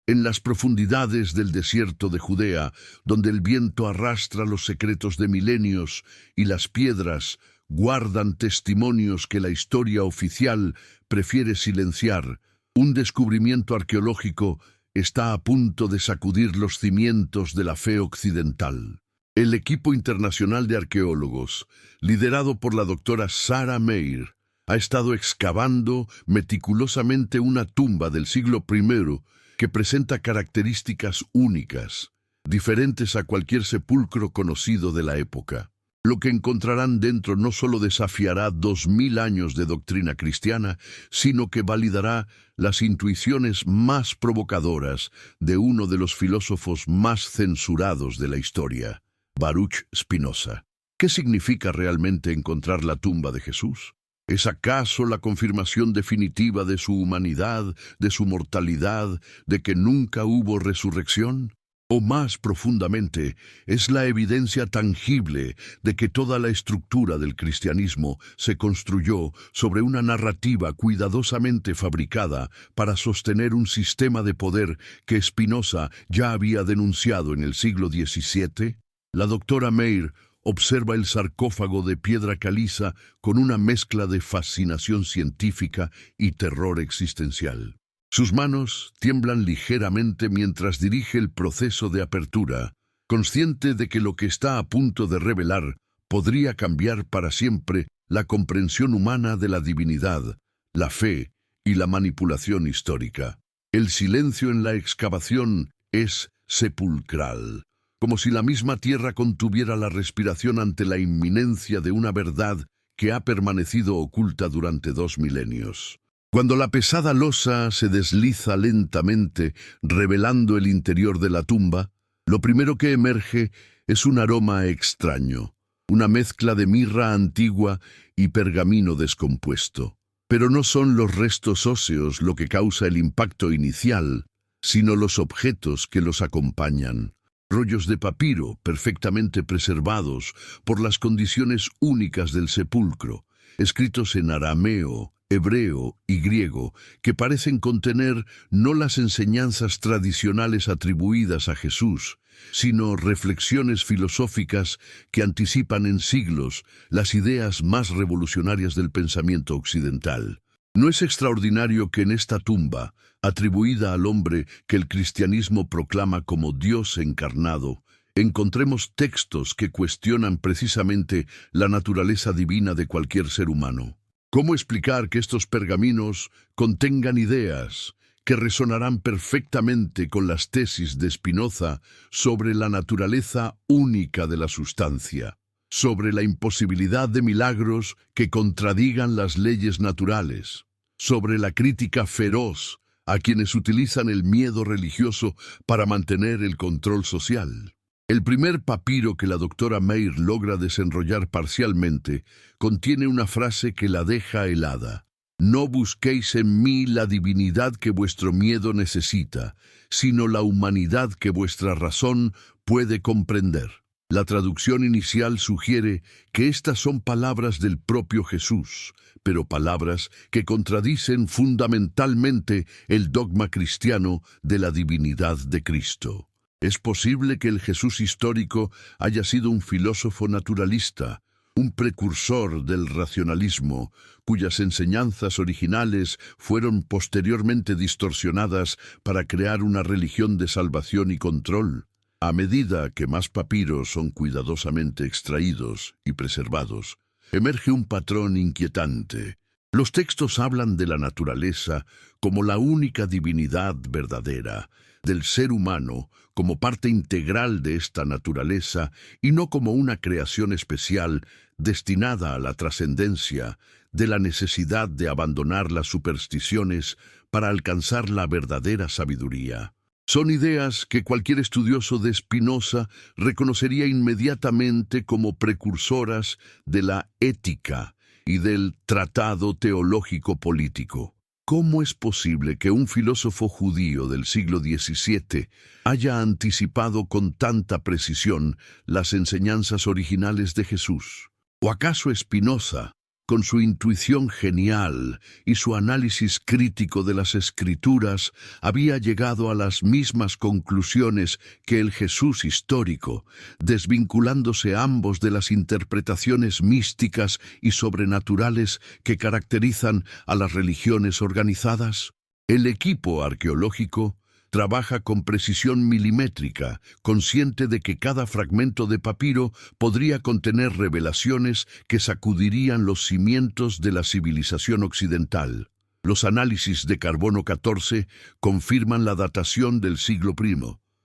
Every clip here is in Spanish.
En las profundidades del desierto de Judea, donde el viento arrastra los secretos de milenios y las piedras guardan testimonios que la historia oficial prefiere silenciar, un descubrimiento arqueológico está a punto de sacudir los cimientos de la fe occidental. El equipo internacional de arqueólogos, liderado por la doctora Sarah Meir, ha estado excavando meticulosamente una tumba del siglo I que presenta características únicas, diferentes a cualquier sepulcro conocido de la época. Lo que encontrarán dentro no solo desafiará 2000 años de doctrina cristiana, sino que validará las intuiciones más provocadoras de uno de los filósofos más censurados de la historia, Baruch Spinoza. ¿Qué significa realmente encontrar la tumba de Jesús? ¿Es acaso la confirmación definitiva de su humanidad, de su mortalidad, de que nunca hubo resurrección? O más profundamente, es la evidencia tangible de que toda la estructura del cristianismo se construyó sobre una narrativa cuidadosamente fabricada para sostener un sistema de poder que Spinoza ya había denunciado en el siglo XVII. La doctora Meir observa el sarcófago de piedra caliza con una mezcla de fascinación científica y terror existencial. Sus manos tiemblan ligeramente mientras dirige el proceso de apertura, consciente de que lo que está a punto de revelar podría cambiar para siempre la comprensión humana de la divinidad, la fe y la manipulación histórica. El silencio en la excavación es sepulcral, como si la misma tierra contuviera la respiración ante la inminencia de una verdad que ha permanecido oculta durante 2 milenios. Cuando la pesada losa se desliza lentamente, revelando el interior de la tumba, lo primero que emerge es un aroma extraño, una mezcla de mirra antigua y pergamino descompuesto. Pero no son los restos óseos lo que causa el impacto inicial, sino los objetos que los acompañan. Rollos de papiro perfectamente preservados por las condiciones únicas del sepulcro, escritos en arameo, hebreo y griego, que parecen contener no las enseñanzas tradicionales atribuidas a Jesús, sino reflexiones filosóficas que anticipan en siglos las ideas más revolucionarias del pensamiento occidental. No es extraordinario que en esta tumba, atribuida al hombre que el cristianismo proclama como Dios encarnado, encontremos textos que cuestionan precisamente la naturaleza divina de cualquier ser humano. ¿Cómo explicar que estos pergaminos contengan ideas que resonarán perfectamente con las tesis de Spinoza sobre la naturaleza única de la sustancia, sobre la imposibilidad de milagros que contradigan las leyes naturales, sobre la crítica feroz a quienes utilizan el miedo religioso para mantener el control social? El primer papiro que la doctora Meir logra desenrollar parcialmente contiene una frase que la deja helada. No busquéis en mí la divinidad que vuestro miedo necesita, sino la humanidad que vuestra razón puede comprender. La traducción inicial sugiere que estas son palabras del propio Jesús, pero palabras que contradicen fundamentalmente el dogma cristiano de la divinidad de Cristo. ¿Es posible que el Jesús histórico haya sido un filósofo naturalista, un precursor del racionalismo, cuyas enseñanzas originales fueron posteriormente distorsionadas para crear una religión de salvación y control? A medida que más papiros son cuidadosamente extraídos y preservados, emerge un patrón inquietante. Los textos hablan de la naturaleza como la única divinidad verdadera, del ser humano como parte integral de esta naturaleza y no como una creación especial destinada a la trascendencia, de la necesidad de abandonar las supersticiones para alcanzar la verdadera sabiduría. Son ideas que cualquier estudioso de Spinoza reconocería inmediatamente como precursoras de la ética y del tratado teológico político. ¿Cómo es posible que un filósofo judío del siglo XVII haya anticipado con tanta precisión las enseñanzas originales de Jesús? ¿O acaso Spinoza, con su intuición genial y su análisis crítico de las Escrituras, había llegado a las mismas conclusiones que el Jesús histórico, desvinculándose ambos de las interpretaciones místicas y sobrenaturales que caracterizan a las religiones organizadas. El equipo arqueológico trabaja con precisión milimétrica, consciente de que cada fragmento de papiro podría contener revelaciones que sacudirían los cimientos de la civilización occidental. Los análisis de carbono 14 confirman la datación del siglo I,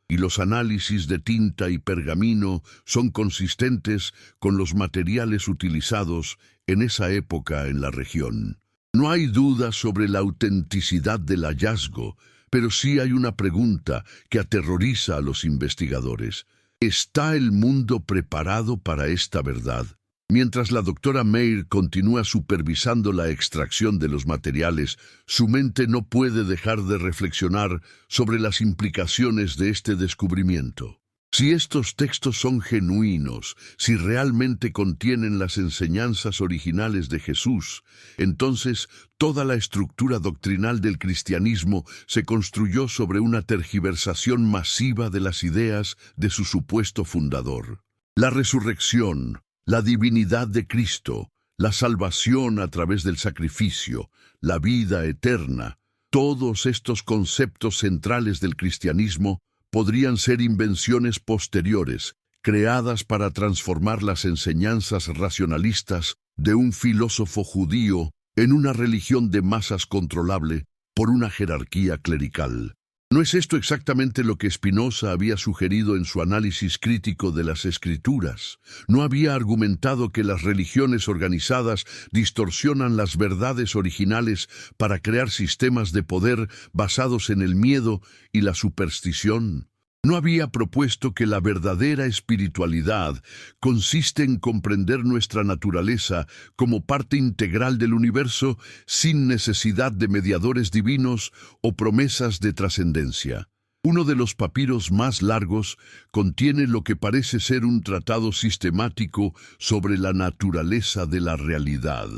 y los análisis de tinta y pergamino son consistentes con los materiales utilizados en esa época en la región. No hay duda sobre la autenticidad del hallazgo, pero sí hay una pregunta que aterroriza a los investigadores. ¿Está el mundo preparado para esta verdad? Mientras la doctora Meir continúa supervisando la extracción de los materiales, su mente no puede dejar de reflexionar sobre las implicaciones de este descubrimiento. Si estos textos son genuinos, si realmente contienen las enseñanzas originales de Jesús, entonces toda la estructura doctrinal del cristianismo se construyó sobre una tergiversación masiva de las ideas de su supuesto fundador. La resurrección, la divinidad de Cristo, la salvación a través del sacrificio, la vida eterna, todos estos conceptos centrales del cristianismo podrían ser invenciones posteriores, creadas para transformar las enseñanzas racionalistas de un filósofo judío en una religión de masas controlable por una jerarquía clerical. ¿No es esto exactamente lo que Spinoza había sugerido en su análisis crítico de las Escrituras? ¿No había argumentado que las religiones organizadas distorsionan las verdades originales para crear sistemas de poder basados en el miedo y la superstición? ¿No había propuesto que la verdadera espiritualidad consiste en comprender nuestra naturaleza como parte integral del universo sin necesidad de mediadores divinos o promesas de trascendencia? Uno de los papiros más largos contiene lo que parece ser un tratado sistemático sobre la naturaleza de la realidad.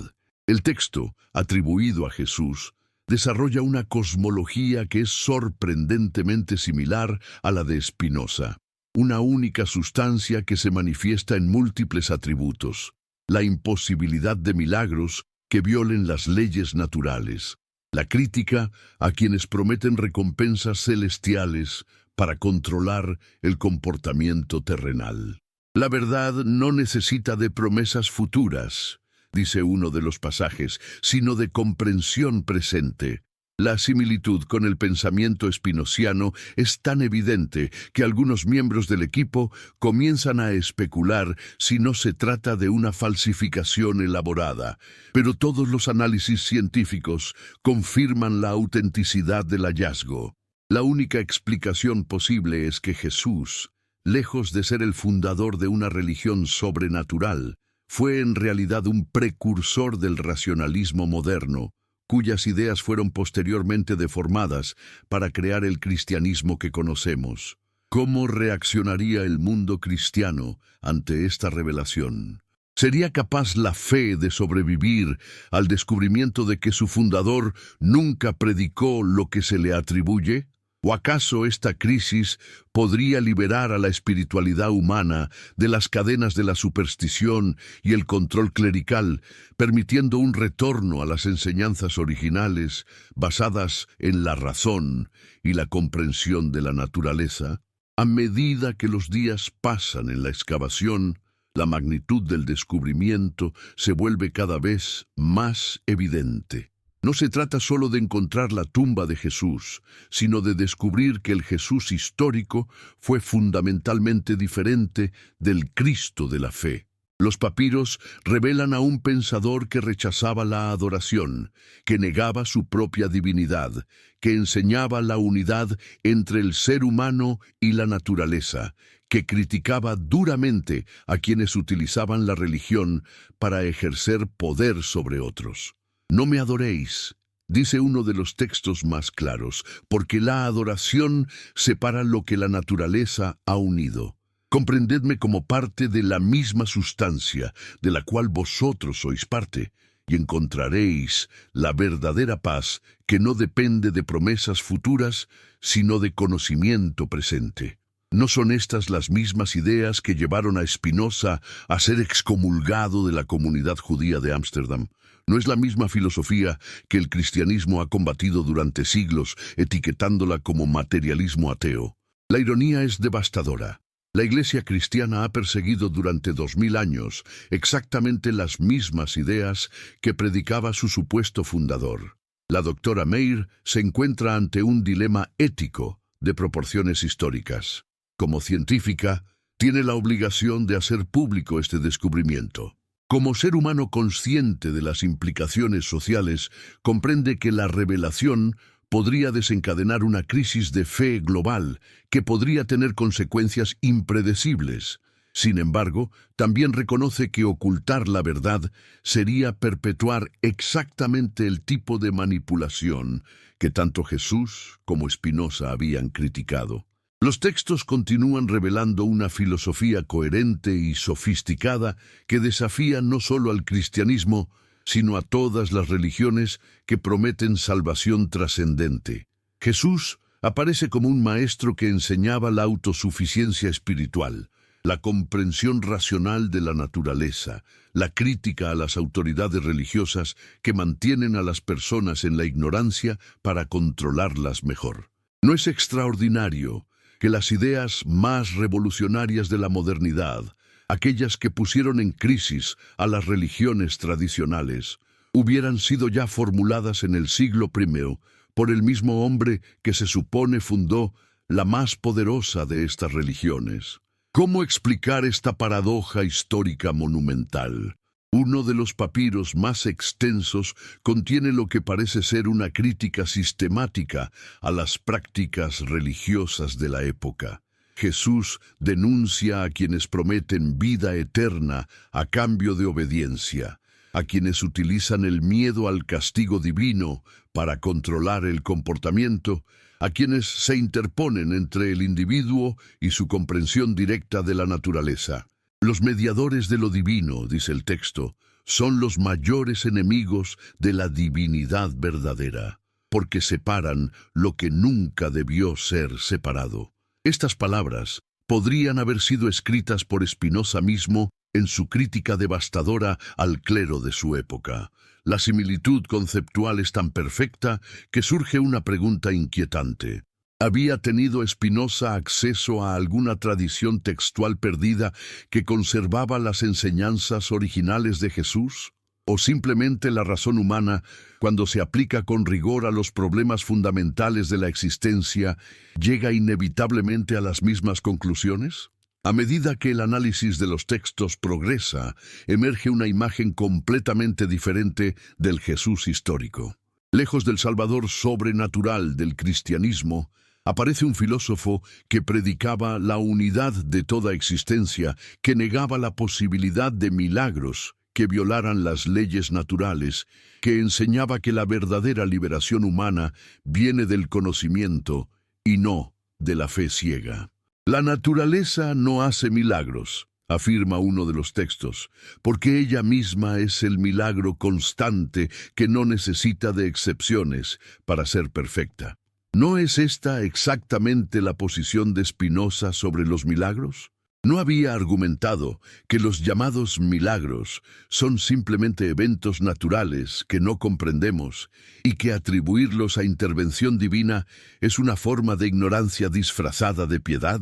El texto, atribuido a Jesús, desarrolla una cosmología que es sorprendentemente similar a la de Spinoza, una única sustancia que se manifiesta en múltiples atributos, la imposibilidad de milagros que violen las leyes naturales, la crítica a quienes prometen recompensas celestiales para controlar el comportamiento terrenal. La verdad no necesita de promesas futuras, dice uno de los pasajes, sino de comprensión presente. La similitud con el pensamiento spinociano es tan evidente que algunos miembros del equipo comienzan a especular si no se trata de una falsificación elaborada, pero todos los análisis científicos confirman la autenticidad del hallazgo. La única explicación posible es que Jesús, lejos de ser el fundador de una religión sobrenatural, fue en realidad un precursor del racionalismo moderno, cuyas ideas fueron posteriormente deformadas para crear el cristianismo que conocemos. ¿Cómo reaccionaría el mundo cristiano ante esta revelación? ¿Sería capaz la fe de sobrevivir al descubrimiento de que su fundador nunca predicó lo que se le atribuye? ¿O acaso esta crisis podría liberar a la espiritualidad humana de las cadenas de la superstición y el control clerical, permitiendo un retorno a las enseñanzas originales basadas en la razón y la comprensión de la naturaleza? A medida que los días pasan en la excavación, la magnitud del descubrimiento se vuelve cada vez más evidente. No se trata solo de encontrar la tumba de Jesús, sino de descubrir que el Jesús histórico fue fundamentalmente diferente del Cristo de la fe. Los papiros revelan a un pensador que rechazaba la adoración, que negaba su propia divinidad, que enseñaba la unidad entre el ser humano y la naturaleza, que criticaba duramente a quienes utilizaban la religión para ejercer poder sobre otros. No me adoréis, dice uno de los textos más claros, porque la adoración separa lo que la naturaleza ha unido. Comprendedme como parte de la misma sustancia de la cual vosotros sois parte, y encontraréis la verdadera paz que no depende de promesas futuras, sino de conocimiento presente. ¿No son estas las mismas ideas que llevaron a Spinoza a ser excomulgado de la comunidad judía de Ámsterdam? ¿No es la misma filosofía que el cristianismo ha combatido durante siglos, etiquetándola como materialismo ateo? La ironía es devastadora. La Iglesia cristiana ha perseguido durante 2000 años exactamente las mismas ideas que predicaba su supuesto fundador. La doctora Meir se encuentra ante un dilema ético de proporciones históricas. Como científica, tiene la obligación de hacer público este descubrimiento. Como ser humano consciente de las implicaciones sociales, comprende que la revelación podría desencadenar una crisis de fe global que podría tener consecuencias impredecibles. Sin embargo, también reconoce que ocultar la verdad sería perpetuar exactamente el tipo de manipulación que tanto Jesús como Spinoza habían criticado. Los textos continúan revelando una filosofía coherente y sofisticada que desafía no solo al cristianismo, sino a todas las religiones que prometen salvación trascendente. Jesús aparece como un maestro que enseñaba la autosuficiencia espiritual, la comprensión racional de la naturaleza, la crítica a las autoridades religiosas que mantienen a las personas en la ignorancia para controlarlas mejor. No es extraordinario que las ideas más revolucionarias de la modernidad, aquellas que pusieron en crisis a las religiones tradicionales, hubieran sido ya formuladas en el siglo I por el mismo hombre que se supone fundó la más poderosa de estas religiones. ¿Cómo explicar esta paradoja histórica monumental? Uno de los papiros más extensos contiene lo que parece ser una crítica sistemática a las prácticas religiosas de la época. Jesús denuncia a quienes prometen vida eterna a cambio de obediencia, a quienes utilizan el miedo al castigo divino para controlar el comportamiento, a quienes se interponen entre el individuo y su comprensión directa de la naturaleza. Los mediadores de lo divino, dice el texto, son los mayores enemigos de la divinidad verdadera, porque separan lo que nunca debió ser separado. Estas palabras podrían haber sido escritas por Spinoza mismo en su crítica devastadora al clero de su época. La similitud conceptual es tan perfecta que surge una pregunta inquietante. ¿Había tenido Spinoza acceso a alguna tradición textual perdida que conservaba las enseñanzas originales de Jesús? ¿O simplemente la razón humana, cuando se aplica con rigor a los problemas fundamentales de la existencia, llega inevitablemente a las mismas conclusiones? A medida que el análisis de los textos progresa, emerge una imagen completamente diferente del Jesús histórico. Lejos del Salvador sobrenatural del cristianismo, aparece un filósofo que predicaba la unidad de toda existencia, que negaba la posibilidad de milagros que violaran las leyes naturales, que enseñaba que la verdadera liberación humana viene del conocimiento y no de la fe ciega. La naturaleza no hace milagros, afirma uno de los textos, porque ella misma es el milagro constante que no necesita de excepciones para ser perfecta. ¿No es esta exactamente la posición de Spinoza sobre los milagros? ¿No había argumentado que los llamados milagros son simplemente eventos naturales que no comprendemos y que atribuirlos a intervención divina es una forma de ignorancia disfrazada de piedad?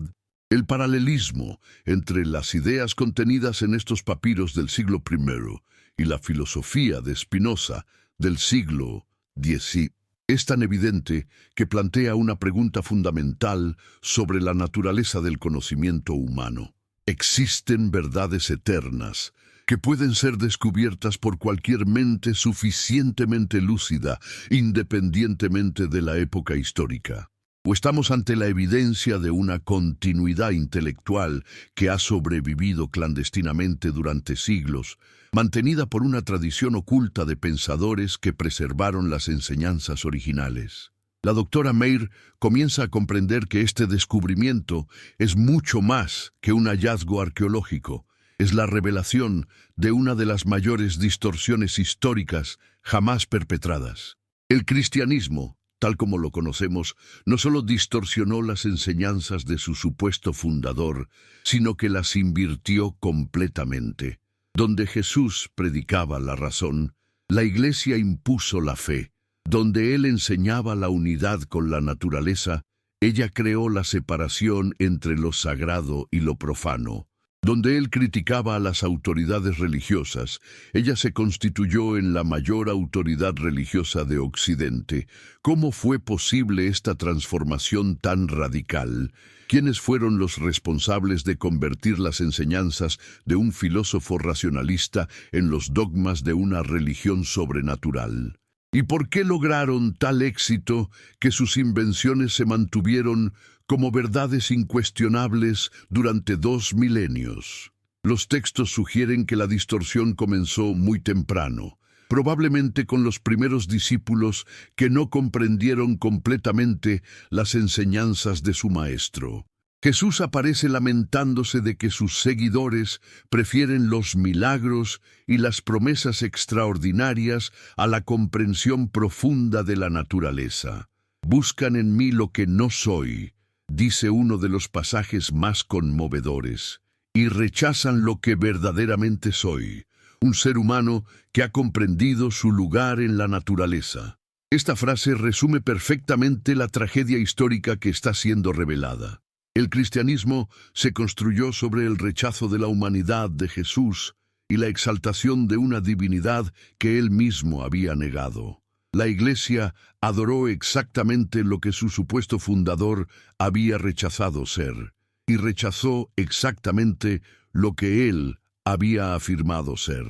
El paralelismo entre las ideas contenidas en estos papiros del siglo I y la filosofía de Spinoza del siglo X es tan evidente que plantea una pregunta fundamental sobre la naturaleza del conocimiento humano. ¿Existen verdades eternas que pueden ser descubiertas por cualquier mente suficientemente lúcida, independientemente de la época histórica? ¿O estamos ante la evidencia de una continuidad intelectual que ha sobrevivido clandestinamente durante siglos, mantenida por una tradición oculta de pensadores que preservaron las enseñanzas originales? La doctora Meir comienza a comprender que este descubrimiento es mucho más que un hallazgo arqueológico. Es la revelación de una de las mayores distorsiones históricas jamás perpetradas. El cristianismo, tal como lo conocemos, no solo distorsionó las enseñanzas de su supuesto fundador, sino que las invirtió completamente. Donde Jesús predicaba la razón, la Iglesia impuso la fe. Donde Él enseñaba la unidad con la naturaleza, ella creó la separación entre lo sagrado y lo profano. Donde Él criticaba a las autoridades religiosas, ella se constituyó en la mayor autoridad religiosa de Occidente. ¿Cómo fue posible esta transformación tan radical? ¿Quiénes fueron los responsables de convertir las enseñanzas de un filósofo racionalista en los dogmas de una religión sobrenatural? ¿Y por qué lograron tal éxito que sus invenciones se mantuvieron como verdades incuestionables durante 2 milenios? Los textos sugieren que la distorsión comenzó muy temprano, probablemente con los primeros discípulos que no comprendieron completamente las enseñanzas de su maestro. Jesús aparece lamentándose de que sus seguidores prefieren los milagros y las promesas extraordinarias a la comprensión profunda de la naturaleza. Buscan en mí lo que no soy, dice uno de los pasajes más conmovedores, y rechazan lo que verdaderamente soy, un ser humano que ha comprendido su lugar en la naturaleza. Esta frase resume perfectamente la tragedia histórica que está siendo revelada. El cristianismo se construyó sobre el rechazo de la humanidad de Jesús y la exaltación de una divinidad que Él mismo había negado. La Iglesia adoró exactamente lo que su supuesto fundador había rechazado ser, y rechazó exactamente lo que Él había afirmado ser.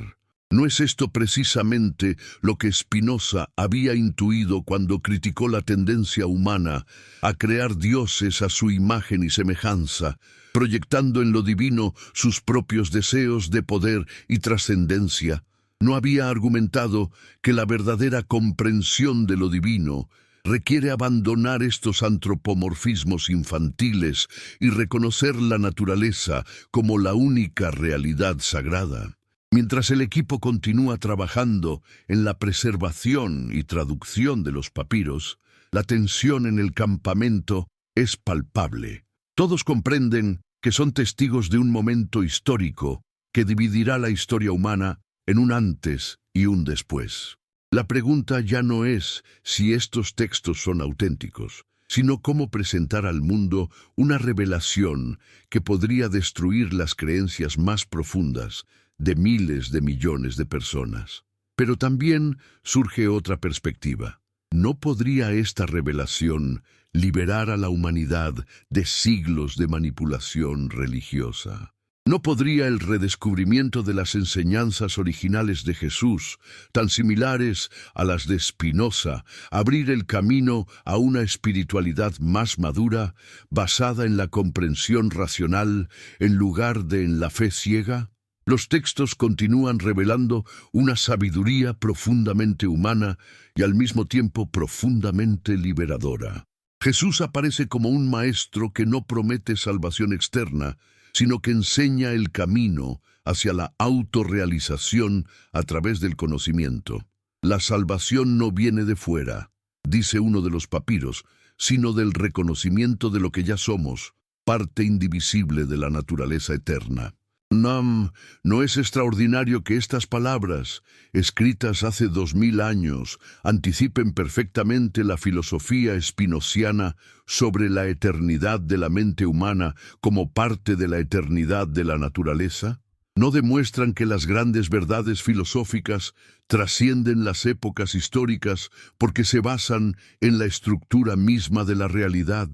¿No es esto precisamente lo que Spinoza había intuido cuando criticó la tendencia humana a crear dioses a su imagen y semejanza, proyectando en lo divino sus propios deseos de poder y trascendencia? ¿No había argumentado que la verdadera comprensión de lo divino requiere abandonar estos antropomorfismos infantiles y reconocer la naturaleza como la única realidad sagrada? Mientras el equipo continúa trabajando en la preservación y traducción de los papiros, la tensión en el campamento es palpable. Todos comprenden que son testigos de un momento histórico que dividirá la historia humana en un antes y un después. La pregunta ya no es si estos textos son auténticos, sino cómo presentar al mundo una revelación que podría destruir las creencias más profundas de miles de millones de personas. Pero también surge otra perspectiva. ¿No podría esta revelación liberar a la humanidad de siglos de manipulación religiosa? ¿No podría el redescubrimiento de las enseñanzas originales de Jesús, tan similares a las de Spinoza, abrir el camino a una espiritualidad más madura, basada en la comprensión racional en lugar de en la fe ciega? Los textos continúan revelando una sabiduría profundamente humana y al mismo tiempo profundamente liberadora. Jesús aparece como un maestro que no promete salvación externa, sino que enseña el camino hacia la autorrealización a través del conocimiento. La salvación no viene de fuera, dice uno de los papiros, sino del reconocimiento de lo que ya somos, parte indivisible de la naturaleza eterna. ¿No es extraordinario que estas palabras, escritas hace 2000 años, anticipen perfectamente la filosofía espinociana sobre la eternidad de la mente humana como parte de la eternidad de la naturaleza? ¿No demuestran que las grandes verdades filosóficas trascienden las épocas históricas porque se basan en la estructura misma de la realidad?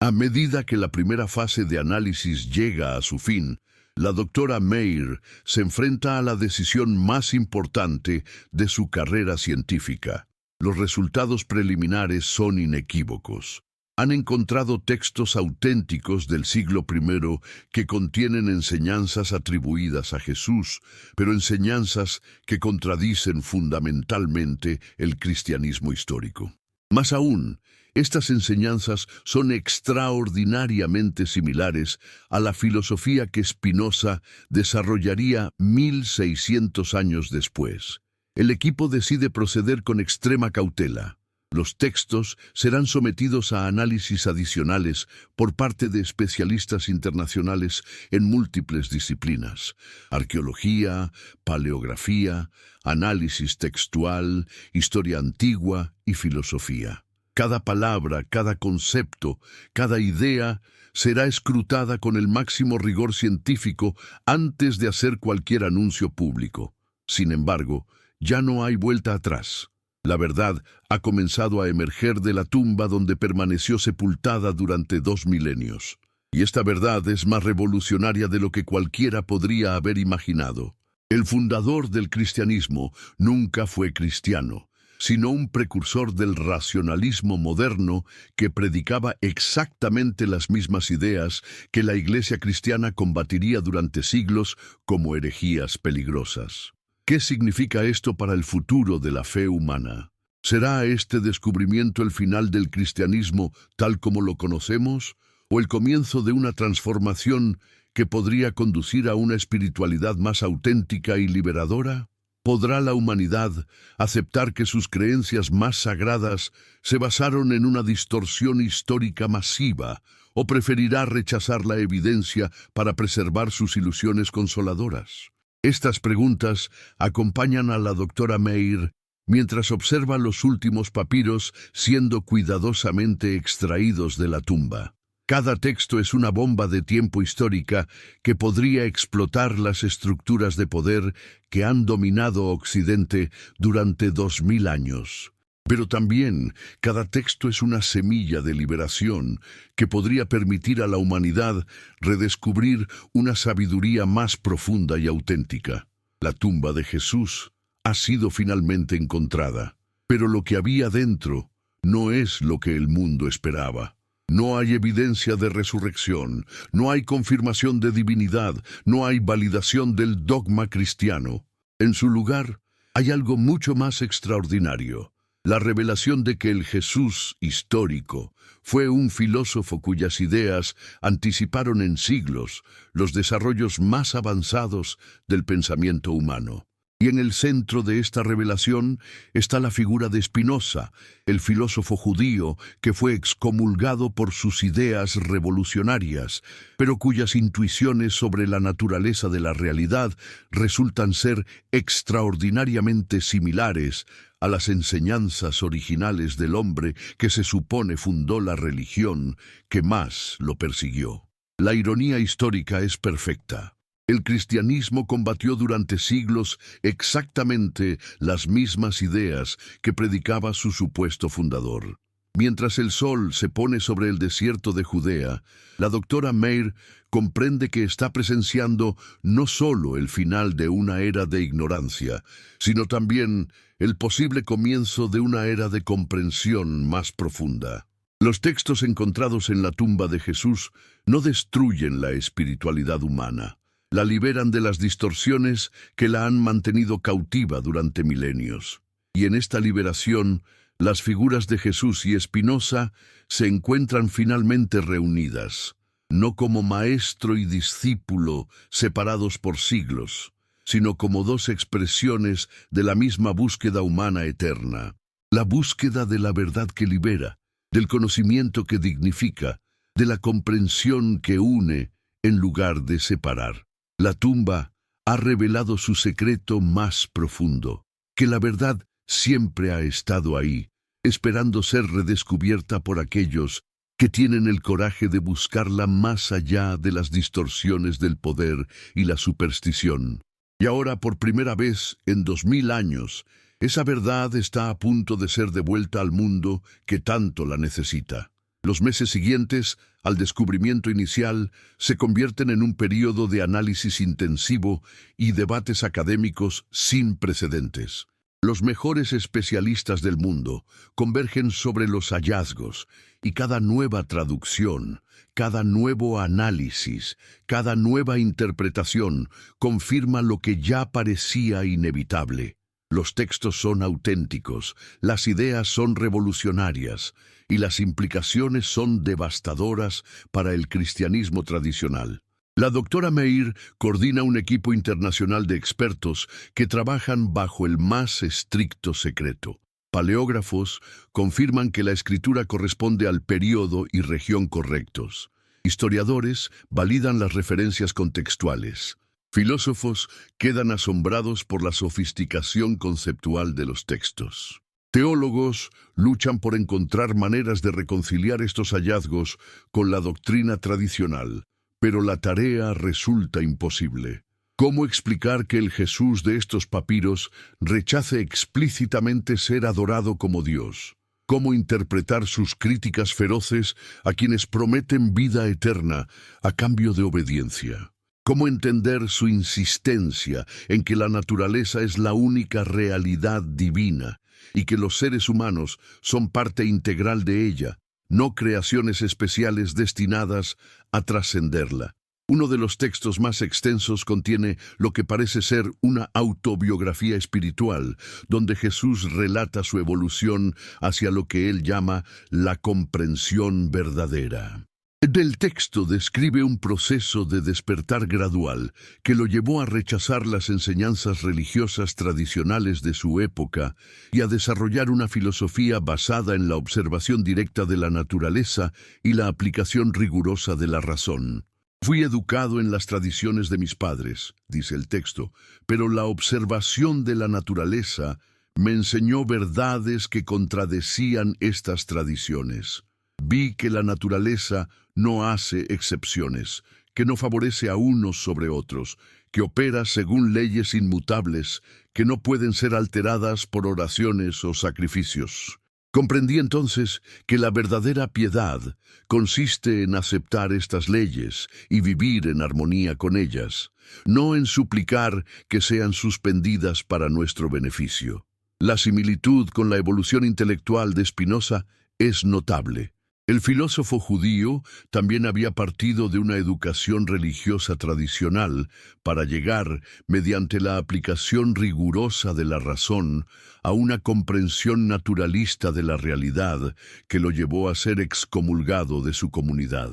A medida que la primera fase de análisis llega a su fin, la doctora Meir se enfrenta a la decisión más importante de su carrera científica. Los resultados preliminares son inequívocos. Han encontrado textos auténticos del siglo I que contienen enseñanzas atribuidas a Jesús, pero enseñanzas que contradicen fundamentalmente el cristianismo histórico. Más aún, estas enseñanzas son extraordinariamente similares a la filosofía que Spinoza desarrollaría 1600 años después. El equipo decide proceder con extrema cautela. Los textos serán sometidos a análisis adicionales por parte de especialistas internacionales en múltiples disciplinas: arqueología, paleografía, análisis textual, historia antigua y filosofía. Cada palabra, cada concepto, cada idea será escrutada con el máximo rigor científico antes de hacer cualquier anuncio público. Sin embargo, ya no hay vuelta atrás. La verdad ha comenzado a emerger de la tumba donde permaneció sepultada durante 2 milenios. Y esta verdad es más revolucionaria de lo que cualquiera podría haber imaginado. El fundador del cristianismo nunca fue cristiano, sino un precursor del racionalismo moderno que predicaba exactamente las mismas ideas que la Iglesia cristiana combatiría durante siglos como herejías peligrosas. ¿Qué significa esto para el futuro de la fe humana? ¿Será este descubrimiento el final del cristianismo tal como lo conocemos, o el comienzo de una transformación que podría conducir a una espiritualidad más auténtica y liberadora? ¿Podrá la humanidad aceptar que sus creencias más sagradas se basaron en una distorsión histórica masiva, o preferirá rechazar la evidencia para preservar sus ilusiones consoladoras? Estas preguntas acompañan a la doctora Meir mientras observa los últimos papiros siendo cuidadosamente extraídos de la tumba. Cada texto es una bomba de tiempo histórica que podría explotar las estructuras de poder que han dominado Occidente durante 2000 años. Pero también cada texto es una semilla de liberación que podría permitir a la humanidad redescubrir una sabiduría más profunda y auténtica. La tumba de Jesús ha sido finalmente encontrada, pero lo que había dentro no es lo que el mundo esperaba. No hay evidencia de resurrección, no hay confirmación de divinidad, no hay validación del dogma cristiano. En su lugar, hay algo mucho más extraordinario: la revelación de que el Jesús histórico fue un filósofo cuyas ideas anticiparon en siglos los desarrollos más avanzados del pensamiento humano. Y en el centro de esta revelación está la figura de Spinoza, el filósofo judío que fue excomulgado por sus ideas revolucionarias, pero cuyas intuiciones sobre la naturaleza de la realidad resultan ser extraordinariamente similares a las enseñanzas originales del hombre que se supone fundó la religión que más lo persiguió. La ironía histórica es perfecta. El cristianismo combatió durante siglos exactamente las mismas ideas que predicaba su supuesto fundador. Mientras el sol se pone sobre el desierto de Judea, la doctora Meir comprende que está presenciando no solo el final de una era de ignorancia, sino también el posible comienzo de una era de comprensión más profunda. Los textos encontrados en la tumba de Jesús no destruyen la espiritualidad humana. La liberan de las distorsiones que la han mantenido cautiva durante milenios. Y en esta liberación, las figuras de Jesús y Spinoza se encuentran finalmente reunidas, no como maestro y discípulo separados por siglos, sino como dos expresiones de la misma búsqueda humana eterna. La búsqueda de la verdad que libera, del conocimiento que dignifica, de la comprensión que une en lugar de separar. La tumba ha revelado su secreto más profundo, que la verdad siempre ha estado ahí, esperando ser redescubierta por aquellos que tienen el coraje de buscarla más allá de las distorsiones del poder y la superstición. Y ahora, por primera vez en 2000 años, esa verdad está a punto de ser devuelta al mundo que tanto la necesita. Los meses siguientes al descubrimiento inicial se convierten en un período de análisis intensivo y debates académicos sin precedentes. Los mejores especialistas del mundo convergen sobre los hallazgos, y cada nueva traducción, cada nuevo análisis, cada nueva interpretación confirma lo que ya parecía inevitable. Los textos son auténticos, las ideas son revolucionarias y las implicaciones son devastadoras para el cristianismo tradicional. La doctora Meir coordina un equipo internacional de expertos que trabajan bajo el más estricto secreto. Paleógrafos confirman que la escritura corresponde al período y región correctos. Historiadores validan las referencias contextuales. Filósofos quedan asombrados por la sofisticación conceptual de los textos. Teólogos luchan por encontrar maneras de reconciliar estos hallazgos con la doctrina tradicional, pero la tarea resulta imposible. ¿Cómo explicar que el Jesús de estos papiros rechace explícitamente ser adorado como Dios? ¿Cómo interpretar sus críticas feroces a quienes prometen vida eterna a cambio de obediencia? ¿Cómo entender su insistencia en que la naturaleza es la única realidad divina y que los seres humanos son parte integral de ella, no creaciones especiales destinadas a trascenderla? Uno de los textos más extensos contiene lo que parece ser una autobiografía espiritual, donde Jesús relata su evolución hacia lo que él llama la comprensión verdadera. Del texto describe un proceso de despertar gradual que lo llevó a rechazar las enseñanzas religiosas tradicionales de su época y a desarrollar una filosofía basada en la observación directa de la naturaleza y la aplicación rigurosa de la razón. Fui educado en las tradiciones de mis padres, dice el texto, pero la observación de la naturaleza me enseñó verdades que contradecían estas tradiciones. Vi que la naturaleza no hace excepciones, que no favorece a unos sobre otros, que opera según leyes inmutables, que no pueden ser alteradas por oraciones o sacrificios. Comprendí entonces que la verdadera piedad consiste en aceptar estas leyes y vivir en armonía con ellas, no en suplicar que sean suspendidas para nuestro beneficio. La similitud con la evolución intelectual de Spinoza es notable. El filósofo judío también había partido de una educación religiosa tradicional para llegar, mediante la aplicación rigurosa de la razón, a una comprensión naturalista de la realidad que lo llevó a ser excomulgado de su comunidad.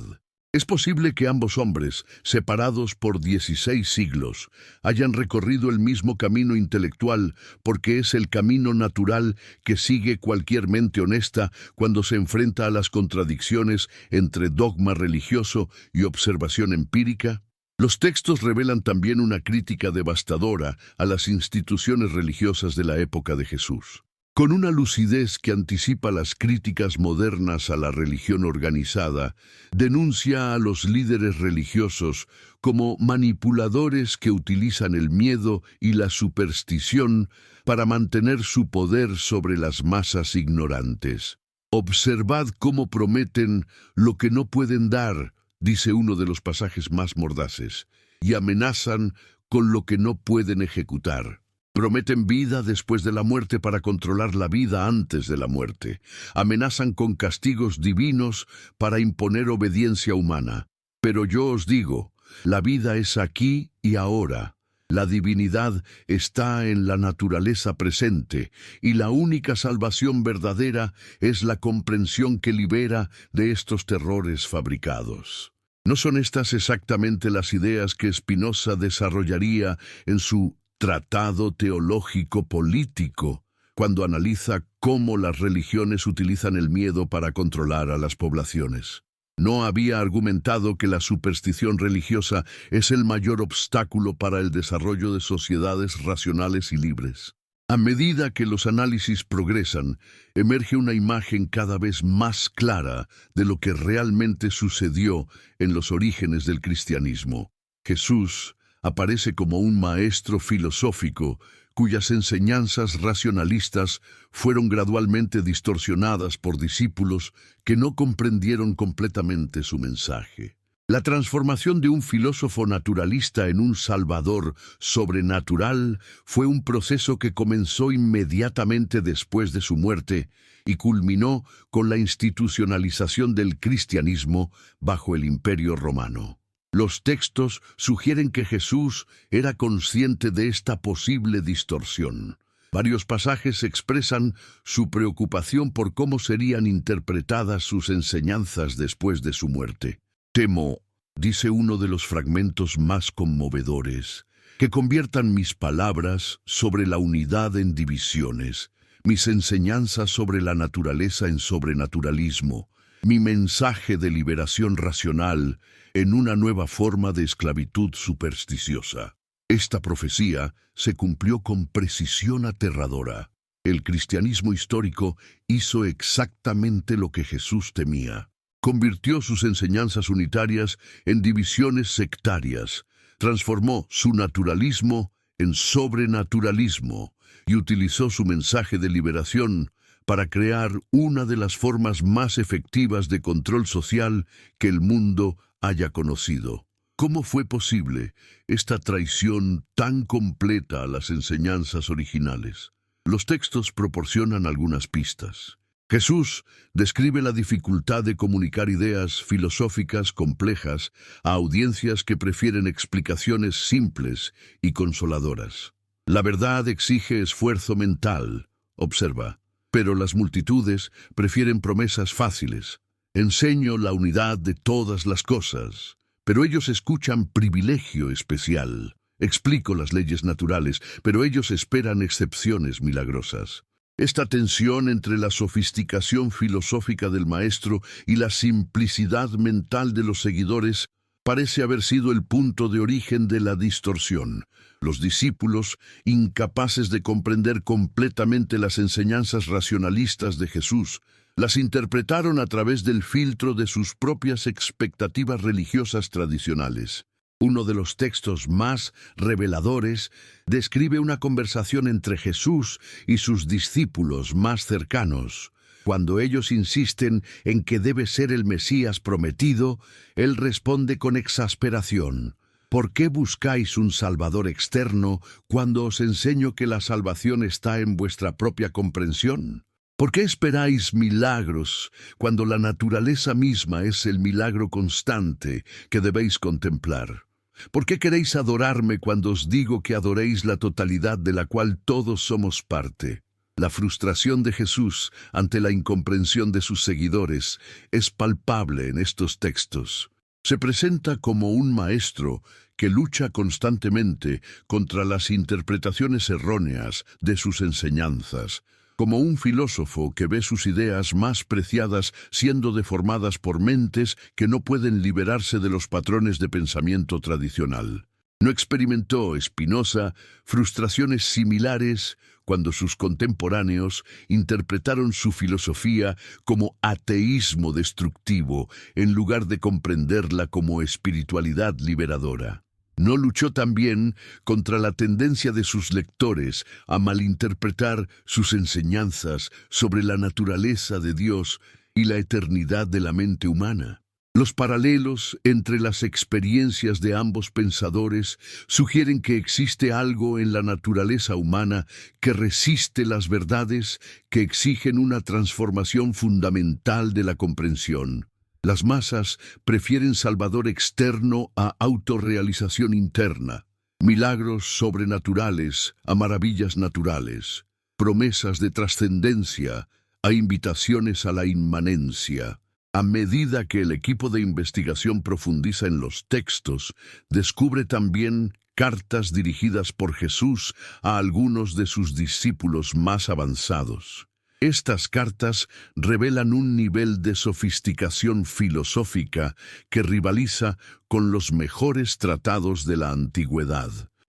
Es posible que ambos hombres, separados por 16 siglos, hayan recorrido el mismo camino intelectual porque es el camino natural que sigue cualquier mente honesta cuando se enfrenta a las contradicciones entre dogma religioso y observación empírica. Los textos revelan también una crítica devastadora a las instituciones religiosas de la época de Jesús. Con una lucidez que anticipa las críticas modernas a la religión organizada, denuncia a los líderes religiosos como manipuladores que utilizan el miedo y la superstición para mantener su poder sobre las masas ignorantes. Observad cómo prometen lo que no pueden dar, dice uno de los pasajes más mordaces, y amenazan con lo que no pueden ejecutar. Prometen vida después de la muerte para controlar la vida antes de la muerte. Amenazan con castigos divinos para imponer obediencia humana. Pero yo os digo, la vida es aquí y ahora. La divinidad está en la naturaleza presente, y la única salvación verdadera es la comprensión que libera de estos terrores fabricados. ¿No son estas exactamente las ideas que Spinoza desarrollaría en su Tratado Teológico Político, cuando analiza cómo las religiones utilizan el miedo para controlar a las poblaciones? No había argumentado que la superstición religiosa es el mayor obstáculo para el desarrollo de sociedades racionales y libres. A medida que los análisis progresan, emerge una imagen cada vez más clara de lo que realmente sucedió en los orígenes del cristianismo. Jesús aparece como un maestro filosófico cuyas enseñanzas racionalistas fueron gradualmente distorsionadas por discípulos que no comprendieron completamente su mensaje. La transformación de un filósofo naturalista en un salvador sobrenatural fue un proceso que comenzó inmediatamente después de su muerte y culminó con la institucionalización del cristianismo bajo el Imperio Romano. Los textos sugieren que Jesús era consciente de esta posible distorsión. Varios pasajes expresan su preocupación por cómo serían interpretadas sus enseñanzas después de su muerte. Temo, dice uno de los fragmentos más conmovedores, que conviertan mis palabras sobre la unidad en divisiones, mis enseñanzas sobre la naturaleza en sobrenaturalismo, mi mensaje de liberación racional en una nueva forma de esclavitud supersticiosa. Esta profecía se cumplió con precisión aterradora. El cristianismo histórico hizo exactamente lo que Jesús temía. Convirtió sus enseñanzas unitarias en divisiones sectarias, transformó su naturalismo en sobrenaturalismo y utilizó su mensaje de liberación para crear una de las formas más efectivas de control social que el mundo haya conocido. ¿Cómo fue posible esta traición tan completa a las enseñanzas originales? Los textos proporcionan algunas pistas. Jesús describe la dificultad de comunicar ideas filosóficas complejas a audiencias que prefieren explicaciones simples y consoladoras. La verdad exige esfuerzo mental, observa, pero las multitudes prefieren promesas fáciles. Enseño la unidad de todas las cosas, pero ellos escuchan privilegio especial. Explico las leyes naturales, pero ellos esperan excepciones milagrosas. Esta tensión entre la sofisticación filosófica del maestro y la simplicidad mental de los seguidores parece haber sido el punto de origen de la distorsión. Los discípulos, incapaces de comprender completamente las enseñanzas racionalistas de Jesús, las interpretaron a través del filtro de sus propias expectativas religiosas tradicionales. Uno de los textos más reveladores describe una conversación entre Jesús y sus discípulos más cercanos. Cuando ellos insisten en que debe ser el Mesías prometido, él responde con exasperación: ¿por qué buscáis un Salvador externo cuando os enseño que la salvación está en vuestra propia comprensión? ¿Por qué esperáis milagros cuando la naturaleza misma es el milagro constante que debéis contemplar? ¿Por qué queréis adorarme cuando os digo que adoréis la totalidad de la cual todos somos parte? La frustración de Jesús ante la incomprensión de sus seguidores es palpable en estos textos. Se presenta como un maestro que lucha constantemente contra las interpretaciones erróneas de sus enseñanzas, como un filósofo que ve sus ideas más preciadas siendo deformadas por mentes que no pueden liberarse de los patrones de pensamiento tradicional. ¿No experimentó Spinoza frustraciones similares cuando sus contemporáneos interpretaron su filosofía como ateísmo destructivo en lugar de comprenderla como espiritualidad liberadora? ¿No luchó también contra la tendencia de sus lectores a malinterpretar sus enseñanzas sobre la naturaleza de Dios y la eternidad de la mente humana? Los paralelos entre las experiencias de ambos pensadores sugieren que existe algo en la naturaleza humana que resiste las verdades que exigen una transformación fundamental de la comprensión. Las masas prefieren salvador externo a autorrealización interna, milagros sobrenaturales a maravillas naturales, promesas de trascendencia a invitaciones a la inmanencia. A medida que el equipo de investigación profundiza en los textos, descubre también cartas dirigidas por Jesús a algunos de sus discípulos más avanzados. Estas cartas revelan un nivel de sofisticación filosófica que rivaliza con los mejores tratados de la antigüedad.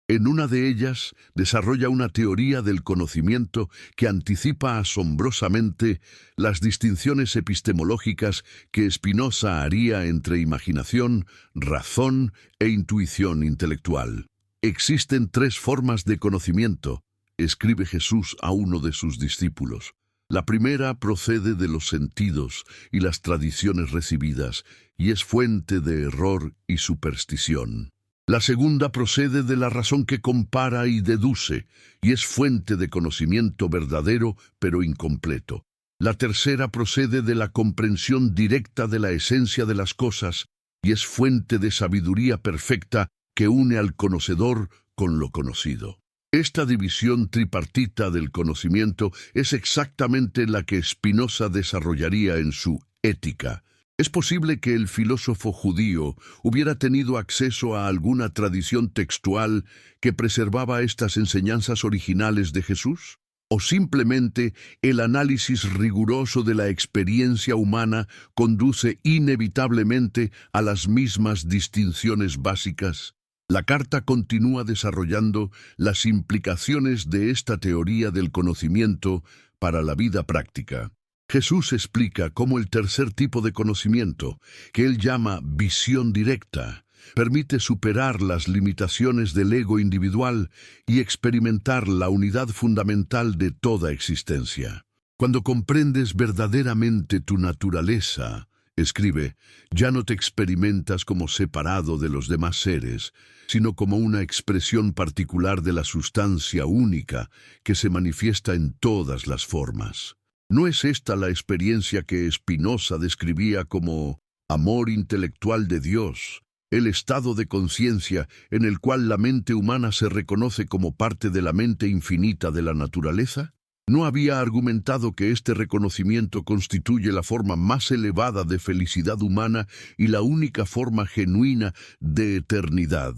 En una de ellas, desarrolla una teoría del conocimiento que anticipa asombrosamente las distinciones epistemológicas que Spinoza haría entre imaginación, razón e intuición intelectual. Existen tres formas de conocimiento, escribe Jesús a uno de sus discípulos. La primera procede de los sentidos y las tradiciones recibidas, y es fuente de error y superstición. La segunda procede de la razón que compara y deduce, y es fuente de conocimiento verdadero pero incompleto. La tercera procede de la comprensión directa de la esencia de las cosas, y es fuente de sabiduría perfecta que une al conocedor con lo conocido. Esta división tripartita del conocimiento es exactamente la que Spinoza desarrollaría en su Ética. Es posible que el filósofo judío hubiera tenido acceso a alguna tradición textual que preservaba estas enseñanzas originales de Jesús, o simplemente el análisis riguroso de la experiencia humana conduce inevitablemente a las mismas distinciones básicas. La carta continúa desarrollando las implicaciones de esta teoría del conocimiento para la vida práctica. Jesús explica cómo el tercer tipo de conocimiento, que él llama visión directa, permite superar las limitaciones del ego individual y experimentar la unidad fundamental de toda existencia. Cuando comprendes verdaderamente tu naturaleza, escribe, ya no te experimentas como separado de los demás seres, sino como una expresión particular de la sustancia única que se manifiesta en todas las formas. ¿No es esta la experiencia que Spinoza describía como amor intelectual de Dios, el estado de conciencia en el cual la mente humana se reconoce como parte de la mente infinita de la naturaleza? ¿No había argumentado que este reconocimiento constituye la forma más elevada de felicidad humana y la única forma genuina de eternidad?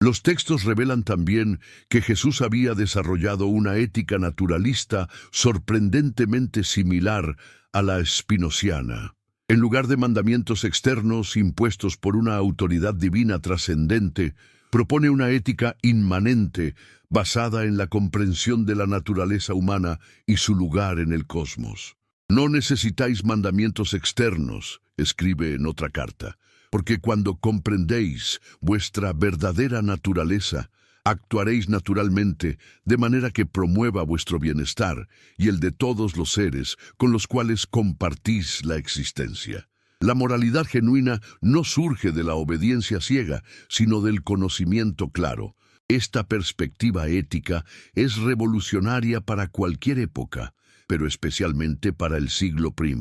Los textos revelan también que Jesús había desarrollado una ética naturalista sorprendentemente similar a la spinoziana. En lugar de mandamientos externos impuestos por una autoridad divina trascendente, propone una ética inmanente basada en la comprensión de la naturaleza humana y su lugar en el cosmos. No necesitáis mandamientos externos, escribe en otra carta, porque cuando comprendéis vuestra verdadera naturaleza, actuaréis naturalmente de manera que promueva vuestro bienestar y el de todos los seres con los cuales compartís la existencia. La moralidad genuina no surge de la obediencia ciega, sino del conocimiento claro. Esta perspectiva ética es revolucionaria para cualquier época, pero especialmente para el siglo I.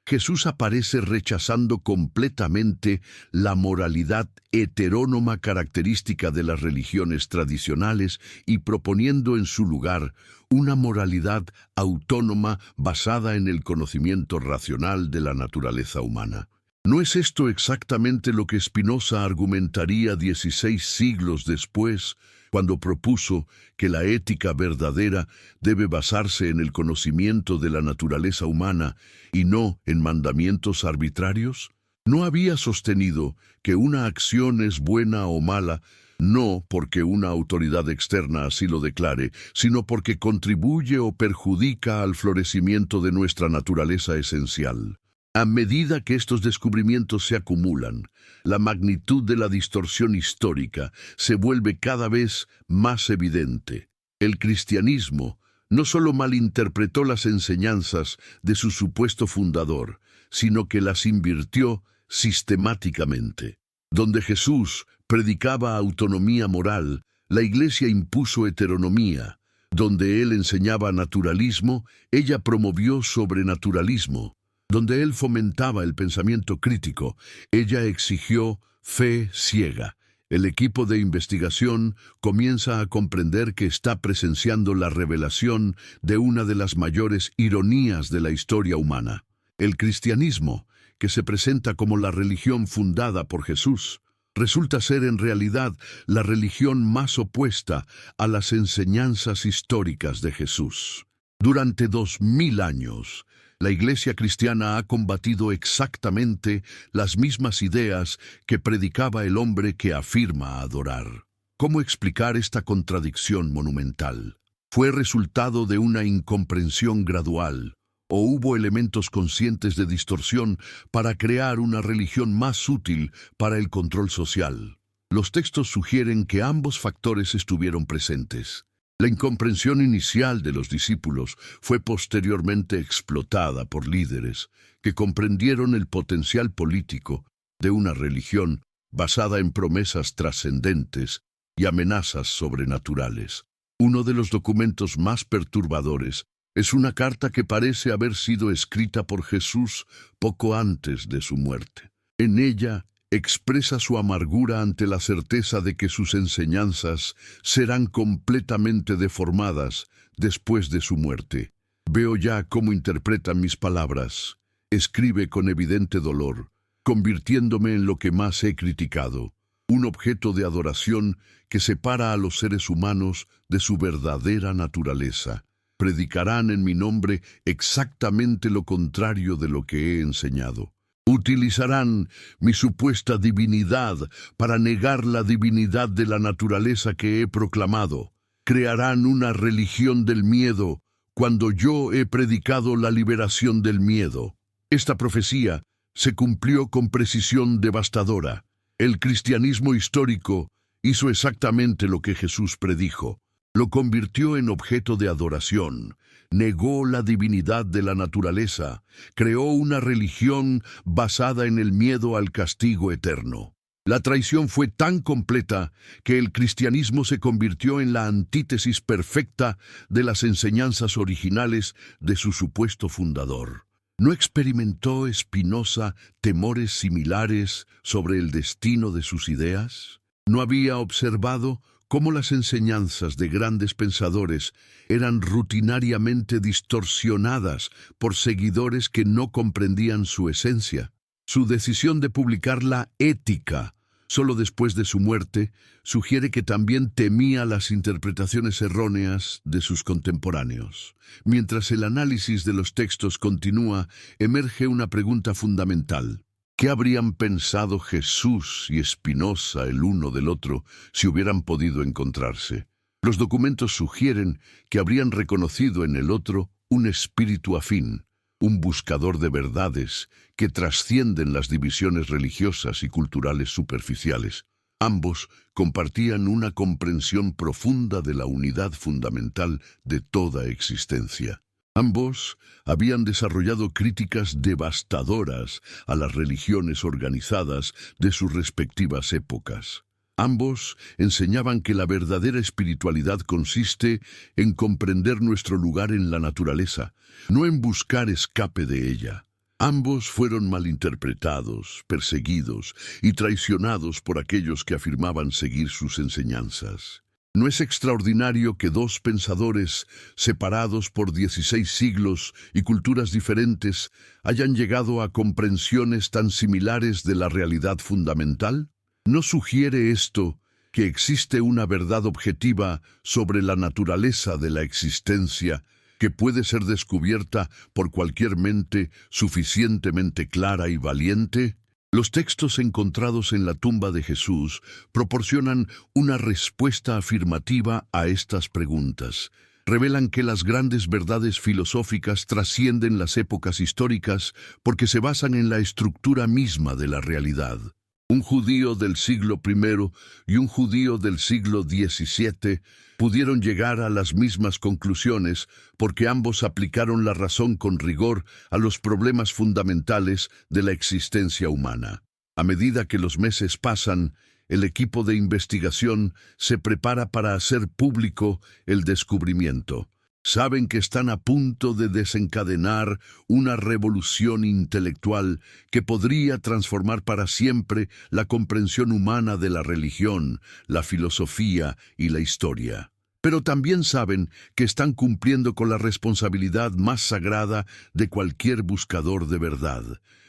Jesús aparece rechazando completamente la moralidad heterónoma característica de las religiones tradicionales y proponiendo en su lugar una moralidad autónoma basada en el conocimiento racional de la naturaleza humana. ¿No es esto exactamente lo que Spinoza argumentaría 16 siglos después, cuando propuso que la ética verdadera debe basarse en el conocimiento de la naturaleza humana y no en mandamientos arbitrarios? ¿No había sostenido que una acción es buena o mala, no porque una autoridad externa así lo declare, sino porque contribuye o perjudica al florecimiento de nuestra naturaleza esencial? A medida que estos descubrimientos se acumulan, la magnitud de la distorsión histórica se vuelve cada vez más evidente. El cristianismo no solo malinterpretó las enseñanzas de su supuesto fundador, sino que las invirtió sistemáticamente. Donde Jesús predicaba autonomía moral, la Iglesia impuso heteronomía. Donde él enseñaba naturalismo, ella promovió sobrenaturalismo. Donde él fomentaba el pensamiento crítico, ella exigió fe ciega. El equipo de investigación comienza a comprender que está presenciando la revelación de una de las mayores ironías de la historia humana. El cristianismo, que se presenta como la religión fundada por Jesús, resulta ser en realidad la religión más opuesta a las enseñanzas históricas de Jesús. Durante 2000 años, la Iglesia cristiana ha combatido exactamente las mismas ideas que predicaba el hombre que afirma adorar. ¿Cómo explicar esta contradicción monumental? ¿Fue resultado de una incomprensión gradual, o hubo elementos conscientes de distorsión para crear una religión más útil para el control social? Los textos sugieren que ambos factores estuvieron presentes. La incomprensión inicial de los discípulos fue posteriormente explotada por líderes que comprendieron el potencial político de una religión basada en promesas trascendentes y amenazas sobrenaturales. Uno de los documentos más perturbadores es una carta que parece haber sido escrita por Jesús poco antes de su muerte. En ella, expresa su amargura ante la certeza de que sus enseñanzas serán completamente deformadas después de su muerte. Veo ya cómo interpretan mis palabras. Escribe con evidente dolor, convirtiéndome en lo que más he criticado, un objeto de adoración que separa a los seres humanos de su verdadera naturaleza. Predicarán en mi nombre exactamente lo contrario de lo que he enseñado. Utilizarán mi supuesta divinidad para negar la divinidad de la naturaleza que he proclamado. Crearán una religión del miedo cuando yo he predicado la liberación del miedo. Esta profecía se cumplió con precisión devastadora. El cristianismo histórico hizo exactamente lo que Jesús predijo. Lo convirtió en objeto de adoración, negó la divinidad de la naturaleza, creó una religión basada en el miedo al castigo eterno. La traición fue tan completa que el cristianismo se convirtió en la antítesis perfecta de las enseñanzas originales de su supuesto fundador. ¿No experimentó Spinoza temores similares sobre el destino de sus ideas? ¿No había observado cómo las enseñanzas de grandes pensadores eran rutinariamente distorsionadas por seguidores que no comprendían su esencia? Su decisión de publicar la Ética solo después de su muerte sugiere que también temía las interpretaciones erróneas de sus contemporáneos. Mientras el análisis de los textos continúa, emerge una pregunta fundamental. ¿Qué habrían pensado Jesús y Spinoza el uno del otro si hubieran podido encontrarse? Los documentos sugieren que habrían reconocido en el otro un espíritu afín, un buscador de verdades que trascienden las divisiones religiosas y culturales superficiales. Ambos compartían una comprensión profunda de la unidad fundamental de toda existencia. Ambos habían desarrollado críticas devastadoras a las religiones organizadas de sus respectivas épocas. Ambos enseñaban que la verdadera espiritualidad consiste en comprender nuestro lugar en la naturaleza, no en buscar escape de ella. Ambos fueron malinterpretados, perseguidos y traicionados por aquellos que afirmaban seguir sus enseñanzas. ¿No es extraordinario que dos pensadores, separados por 16 siglos y culturas diferentes, hayan llegado a comprensiones tan similares de la realidad fundamental? ¿No sugiere esto que existe una verdad objetiva sobre la naturaleza de la existencia que puede ser descubierta por cualquier mente suficientemente clara y valiente? Los textos encontrados en la tumba de Jesús proporcionan una respuesta afirmativa a estas preguntas. Revelan que las grandes verdades filosóficas trascienden las épocas históricas porque se basan en la estructura misma de la realidad. Un judío del siglo I y un judío del siglo XVII pudieron llegar a las mismas conclusiones porque ambos aplicaron la razón con rigor a los problemas fundamentales de la existencia humana. A medida que los meses pasan, el equipo de investigación se prepara para hacer público el descubrimiento. Saben que están a punto de desencadenar una revolución intelectual que podría transformar para siempre la comprensión humana de la religión, la filosofía y la historia. Pero también saben que están cumpliendo con la responsabilidad más sagrada de cualquier buscador de verdad: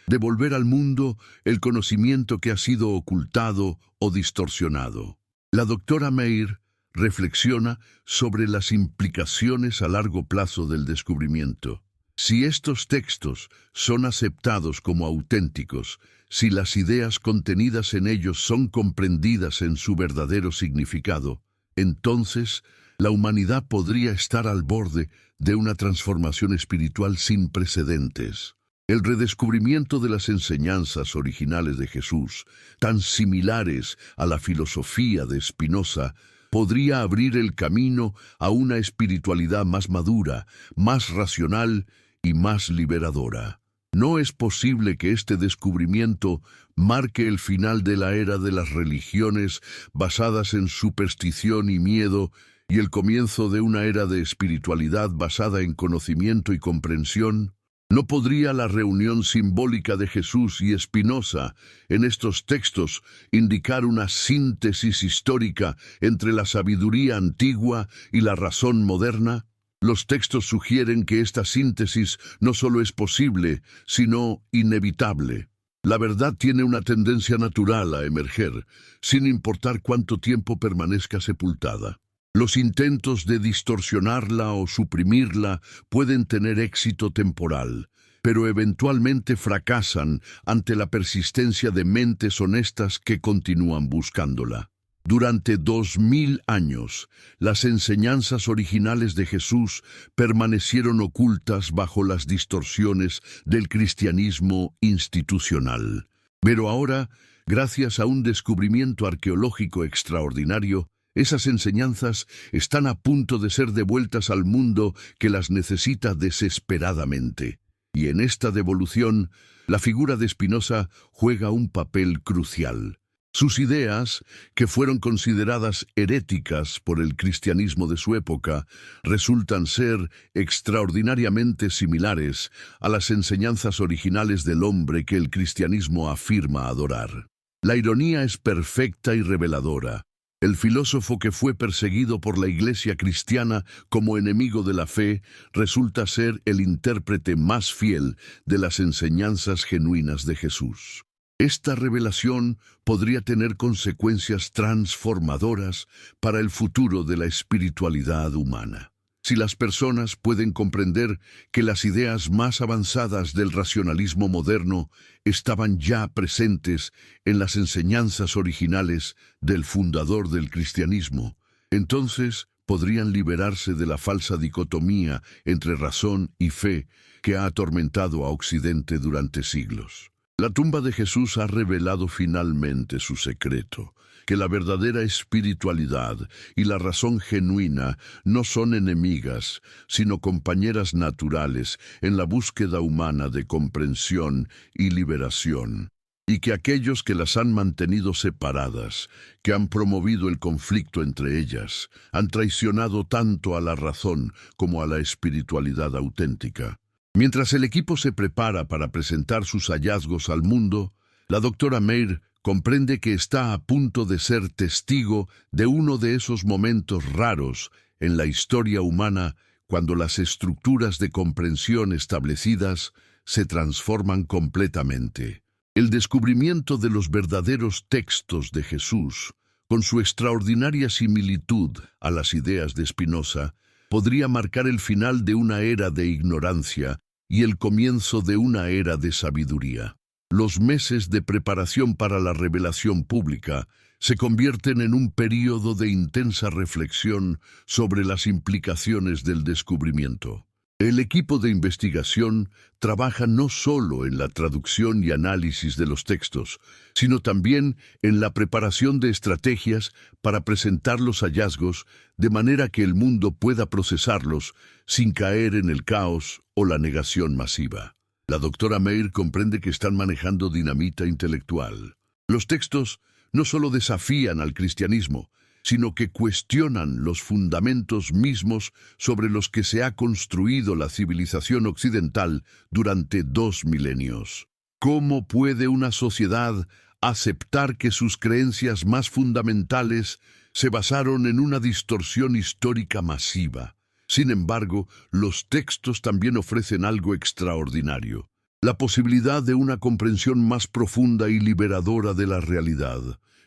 devolver al mundo el conocimiento que ha sido ocultado o distorsionado. La doctora Meir reflexiona sobre las implicaciones a largo plazo del descubrimiento. Si estos textos son aceptados como auténticos, si las ideas contenidas en ellos son comprendidas en su verdadero significado, entonces la humanidad podría estar al borde de una transformación espiritual sin precedentes. El redescubrimiento de las enseñanzas originales de Jesús, tan similares a la filosofía de Spinoza, podría abrir el camino a una espiritualidad más madura, más racional y más liberadora. No es posible que este descubrimiento marque el final de la era de las religiones basadas en superstición y miedo y el comienzo de una era de espiritualidad basada en conocimiento y comprensión. ¿No podría la reunión simbólica de Jesús y Spinoza en estos textos indicar una síntesis histórica entre la sabiduría antigua y la razón moderna? Los textos sugieren que esta síntesis no solo es posible, sino inevitable. La verdad tiene una tendencia natural a emerger, sin importar cuánto tiempo permanezca sepultada. Los intentos de distorsionarla o suprimirla pueden tener éxito temporal, pero eventualmente fracasan ante la persistencia de mentes honestas que continúan buscándola. Durante 2000 años, las enseñanzas originales de Jesús permanecieron ocultas bajo las distorsiones del cristianismo institucional. Pero ahora, gracias a un descubrimiento arqueológico extraordinario, esas enseñanzas están a punto de ser devueltas al mundo que las necesita desesperadamente. Y en esta devolución, la figura de Spinoza juega un papel crucial. Sus ideas, que fueron consideradas heréticas por el cristianismo de su época, resultan ser extraordinariamente similares a las enseñanzas originales del hombre que el cristianismo afirma adorar. La ironía es perfecta y reveladora. El filósofo que fue perseguido por la Iglesia cristiana como enemigo de la fe resulta ser el intérprete más fiel de las enseñanzas genuinas de Jesús. Esta revelación podría tener consecuencias transformadoras para el futuro de la espiritualidad humana. Si las personas pueden comprender que las ideas más avanzadas del racionalismo moderno estaban ya presentes en las enseñanzas originales del fundador del cristianismo, entonces podrían liberarse de la falsa dicotomía entre razón y fe que ha atormentado a Occidente durante siglos. La tumba de Jesús ha revelado finalmente su secreto, que la verdadera espiritualidad y la razón genuina no son enemigas, sino compañeras naturales en la búsqueda humana de comprensión y liberación, y que aquellos que las han mantenido separadas, que han promovido el conflicto entre ellas, han traicionado tanto a la razón como a la espiritualidad auténtica. Mientras el equipo se prepara para presentar sus hallazgos al mundo, la doctora Meir comprende que está a punto de ser testigo de uno de esos momentos raros en la historia humana cuando las estructuras de comprensión establecidas se transforman completamente. El descubrimiento de los verdaderos textos de Jesús, con su extraordinaria similitud a las ideas de Spinoza, podría marcar el final de una era de ignorancia y el comienzo de una era de sabiduría. Los meses de preparación para la revelación pública se convierten en un período de intensa reflexión sobre las implicaciones del descubrimiento. El equipo de investigación trabaja no solo en la traducción y análisis de los textos, sino también en la preparación de estrategias para presentar los hallazgos de manera que el mundo pueda procesarlos sin caer en el caos o la negación masiva. La doctora Meir comprende que están manejando dinamita intelectual. Los textos no solo desafían al cristianismo, sino que cuestionan los fundamentos mismos sobre los que se ha construido la civilización occidental durante 2 milenios. ¿Cómo puede una sociedad aceptar que sus creencias más fundamentales se basaron en una distorsión histórica masiva? Sin embargo, los textos también ofrecen algo extraordinario: la posibilidad de una comprensión más profunda y liberadora de la realidad.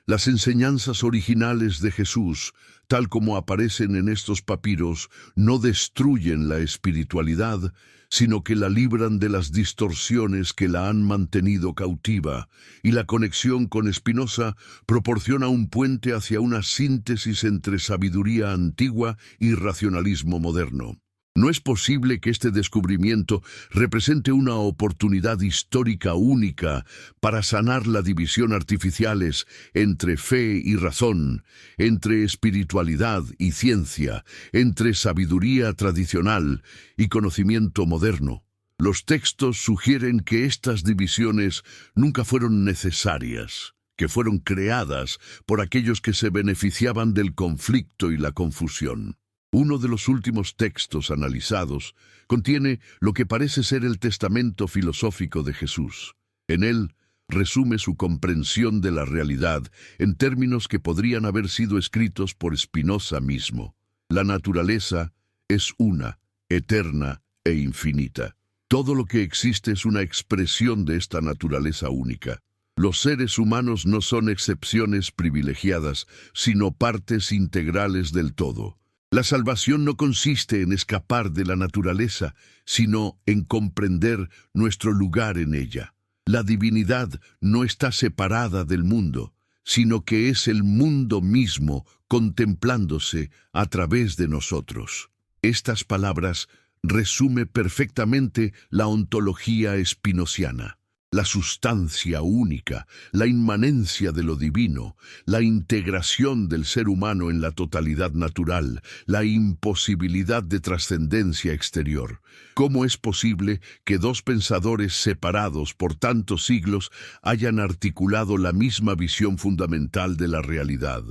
Las enseñanzas originales de Jesús, tal como aparecen en estos papiros, no destruyen la espiritualidad, sino que la libran de las distorsiones que la han mantenido cautiva, y la conexión con Spinoza proporciona un puente hacia una síntesis entre sabiduría antigua y racionalismo moderno. No es posible que este descubrimiento represente una oportunidad histórica única para sanar la división artificiales entre fe y razón, entre espiritualidad y ciencia, entre sabiduría tradicional y conocimiento moderno. Los textos sugieren que estas divisiones nunca fueron necesarias, que fueron creadas por aquellos que se beneficiaban del conflicto y la confusión. Uno de los últimos textos analizados contiene lo que parece ser el testamento filosófico de Jesús. En él resume su comprensión de la realidad en términos que podrían haber sido escritos por Spinoza mismo. La naturaleza es una, eterna e infinita. Todo lo que existe es una expresión de esta naturaleza única. Los seres humanos no son excepciones privilegiadas, sino partes integrales del todo. La salvación no consiste en escapar de la naturaleza, sino en comprender nuestro lugar en ella. La divinidad no está separada del mundo, sino que es el mundo mismo contemplándose a través de nosotros. Estas palabras resumen perfectamente la ontología espinociana. La sustancia única, la inmanencia de lo divino, la integración del ser humano en la totalidad natural, la imposibilidad de trascendencia exterior. ¿Cómo es posible que dos pensadores separados por tantos siglos hayan articulado la misma visión fundamental de la realidad?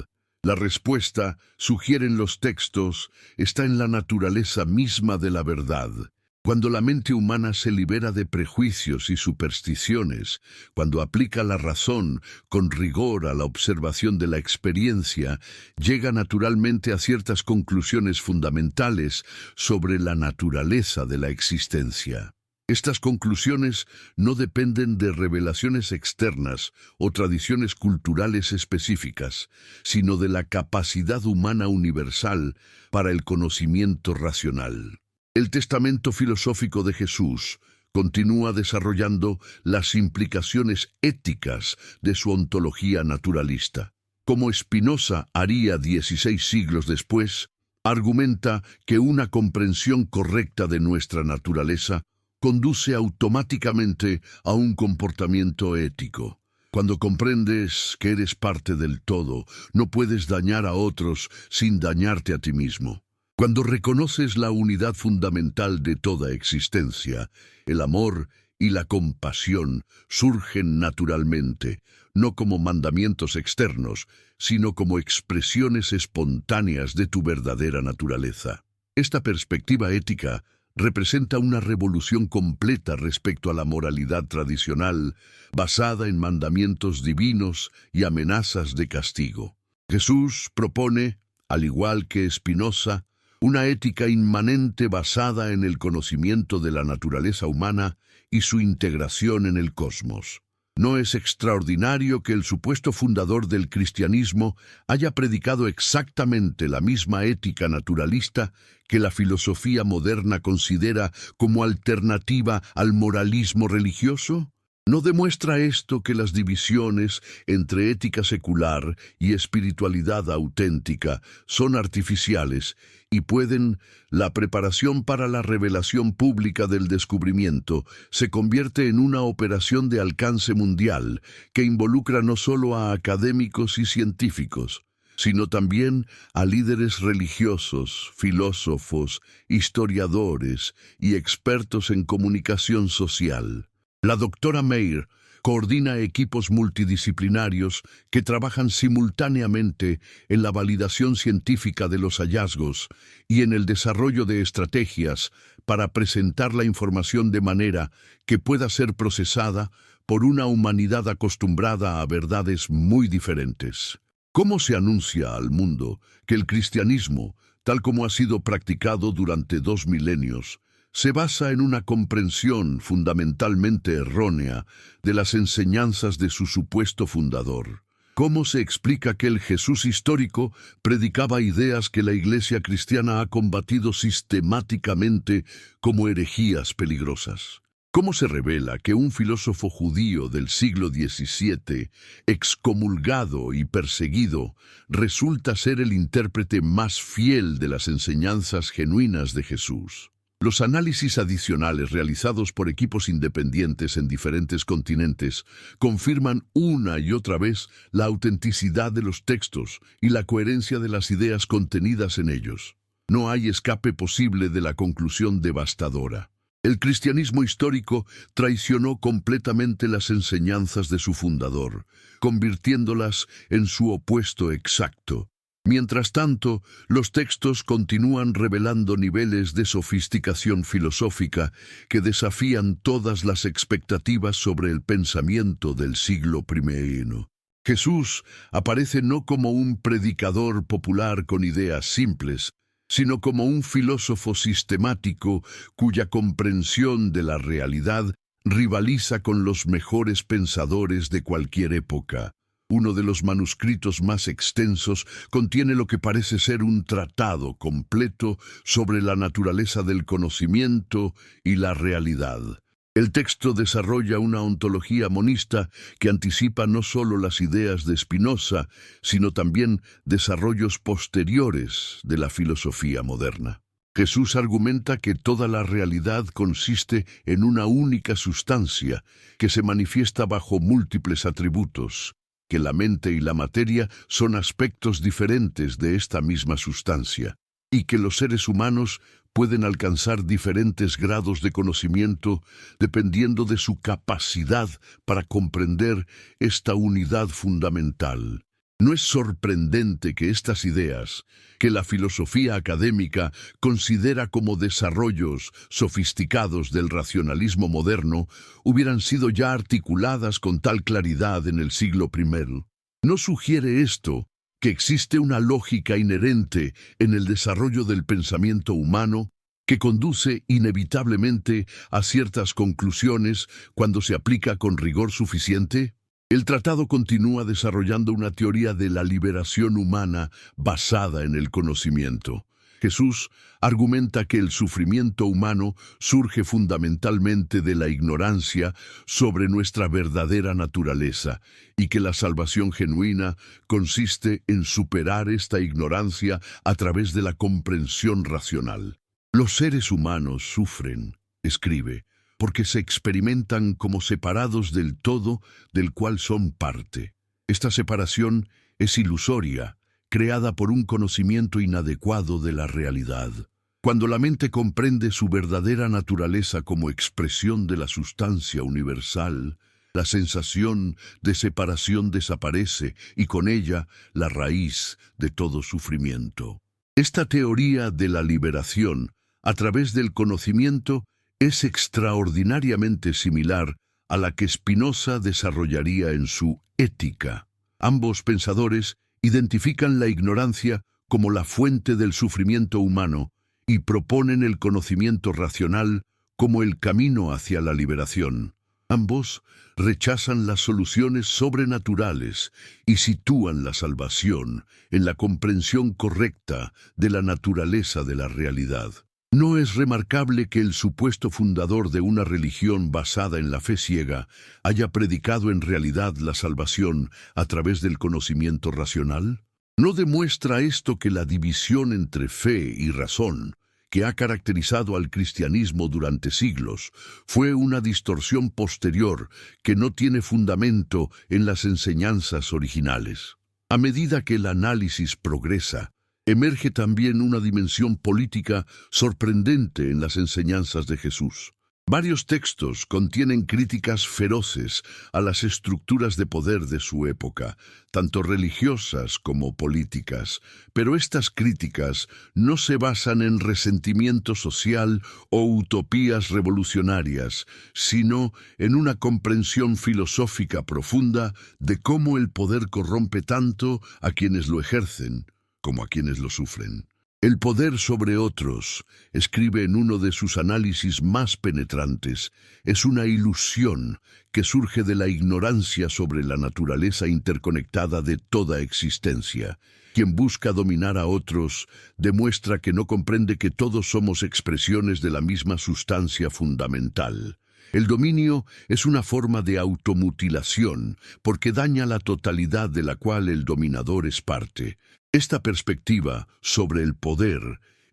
La respuesta, sugieren los textos, está en la naturaleza misma de la verdad. Cuando la mente humana se libera de prejuicios y supersticiones, cuando aplica la razón con rigor a la observación de la experiencia, llega naturalmente a ciertas conclusiones fundamentales sobre la naturaleza de la existencia. Estas conclusiones no dependen de revelaciones externas o tradiciones culturales específicas, sino de la capacidad humana universal para el conocimiento racional. El testamento filosófico de Jesús continúa desarrollando las implicaciones éticas de su ontología naturalista. Como Spinoza haría 16 siglos después, argumenta que una comprensión correcta de nuestra naturaleza conduce automáticamente a un comportamiento ético. Cuando comprendes que eres parte del todo, no puedes dañar a otros sin dañarte a ti mismo. Cuando reconoces la unidad fundamental de toda existencia, el amor y la compasión surgen naturalmente, no como mandamientos externos, sino como expresiones espontáneas de tu verdadera naturaleza. Esta perspectiva ética representa una revolución completa respecto a la moralidad tradicional, basada en mandamientos divinos y amenazas de castigo. Jesús propone, al igual que Spinoza, una ética inmanente basada en el conocimiento de la naturaleza humana y su integración en el cosmos. No es extraordinario que el supuesto fundador del cristianismo haya predicado exactamente la misma ética naturalista que la filosofía moderna considera como alternativa al moralismo religioso. ¿No demuestra esto que las divisiones entre ética secular y espiritualidad auténtica son artificiales y la preparación para la revelación pública del descubrimiento se convierte en una operación de alcance mundial que involucra no solo a académicos y científicos, sino también a líderes religiosos, filósofos, historiadores y expertos en comunicación social? La doctora Meir coordina equipos multidisciplinarios que trabajan simultáneamente en la validación científica de los hallazgos y en el desarrollo de estrategias para presentar la información de manera que pueda ser procesada por una humanidad acostumbrada a verdades muy diferentes. ¿Cómo se anuncia al mundo que el cristianismo, tal como ha sido practicado durante 2 milenios, se basa en una comprensión fundamentalmente errónea de las enseñanzas de su supuesto fundador? ¿Cómo se explica que el Jesús histórico predicaba ideas que la Iglesia cristiana ha combatido sistemáticamente como herejías peligrosas? ¿Cómo se revela que un filósofo judío del siglo XVII, excomulgado y perseguido, resulta ser el intérprete más fiel de las enseñanzas genuinas de Jesús? Los análisis adicionales realizados por equipos independientes en diferentes continentes confirman una y otra vez la autenticidad de los textos y la coherencia de las ideas contenidas en ellos. No hay escape posible de la conclusión devastadora. El cristianismo histórico traicionó completamente las enseñanzas de su fundador, convirtiéndolas en su opuesto exacto, Mientras tanto, los textos continúan revelando niveles de sofisticación filosófica que desafían todas las expectativas sobre el pensamiento del siglo I. Jesús aparece no como un predicador popular con ideas simples, sino como un filósofo sistemático cuya comprensión de la realidad rivaliza con los mejores pensadores de cualquier época. Uno de los manuscritos más extensos contiene lo que parece ser un tratado completo sobre la naturaleza del conocimiento y la realidad. El texto desarrolla una ontología monista que anticipa no solo las ideas de Spinoza, sino también desarrollos posteriores de la filosofía moderna. Jesús argumenta que toda la realidad consiste en una única sustancia que se manifiesta bajo múltiples atributos, que la mente y la materia son aspectos diferentes de esta misma sustancia, y que los seres humanos pueden alcanzar diferentes grados de conocimiento dependiendo de su capacidad para comprender esta unidad fundamental. No es sorprendente que estas ideas, que la filosofía académica considera como desarrollos sofisticados del racionalismo moderno, hubieran sido ya articuladas con tal claridad en el siglo I. ¿No sugiere esto que existe una lógica inherente en el desarrollo del pensamiento humano que conduce inevitablemente a ciertas conclusiones cuando se aplica con rigor suficiente? El tratado continúa desarrollando una teoría de la liberación humana basada en el conocimiento. Jesús argumenta que el sufrimiento humano surge fundamentalmente de la ignorancia sobre nuestra verdadera naturaleza y que la salvación genuina consiste en superar esta ignorancia a través de la comprensión racional. Los seres humanos sufren, escribe, porque se experimentan como separados del todo del cual son parte. Esta separación es ilusoria, creada por un conocimiento inadecuado de la realidad. Cuando la mente comprende su verdadera naturaleza como expresión de la sustancia universal, la sensación de separación desaparece y con ella la raíz de todo sufrimiento. Esta teoría de la liberación, a través del conocimiento, es extraordinariamente similar a la que Spinoza desarrollaría en su Ética. Ambos pensadores identifican la ignorancia como la fuente del sufrimiento humano y proponen el conocimiento racional como el camino hacia la liberación. Ambos rechazan las soluciones sobrenaturales y sitúan la salvación en la comprensión correcta de la naturaleza de la realidad. No es remarcable que el supuesto fundador de una religión basada en la fe ciega haya predicado en realidad la salvación a través del conocimiento racional. ¿No demuestra esto que la división entre fe y razón, que ha caracterizado al cristianismo durante siglos, fue una distorsión posterior que no tiene fundamento en las enseñanzas originales? A medida que el análisis progresa, emerge también una dimensión política sorprendente en las enseñanzas de Jesús. Varios textos contienen críticas feroces a las estructuras de poder de su época, tanto religiosas como políticas, pero estas críticas no se basan en resentimiento social o utopías revolucionarias, sino en una comprensión filosófica profunda de cómo el poder corrompe tanto a quienes lo ejercen como a quienes lo sufren. El poder sobre otros, escribe en uno de sus análisis más penetrantes, es una ilusión que surge de la ignorancia sobre la naturaleza interconectada de toda existencia. Quien busca dominar a otros demuestra que no comprende que todos somos expresiones de la misma sustancia fundamental. El dominio es una forma de automutilación porque daña la totalidad de la cual el dominador es parte. Esta perspectiva sobre el poder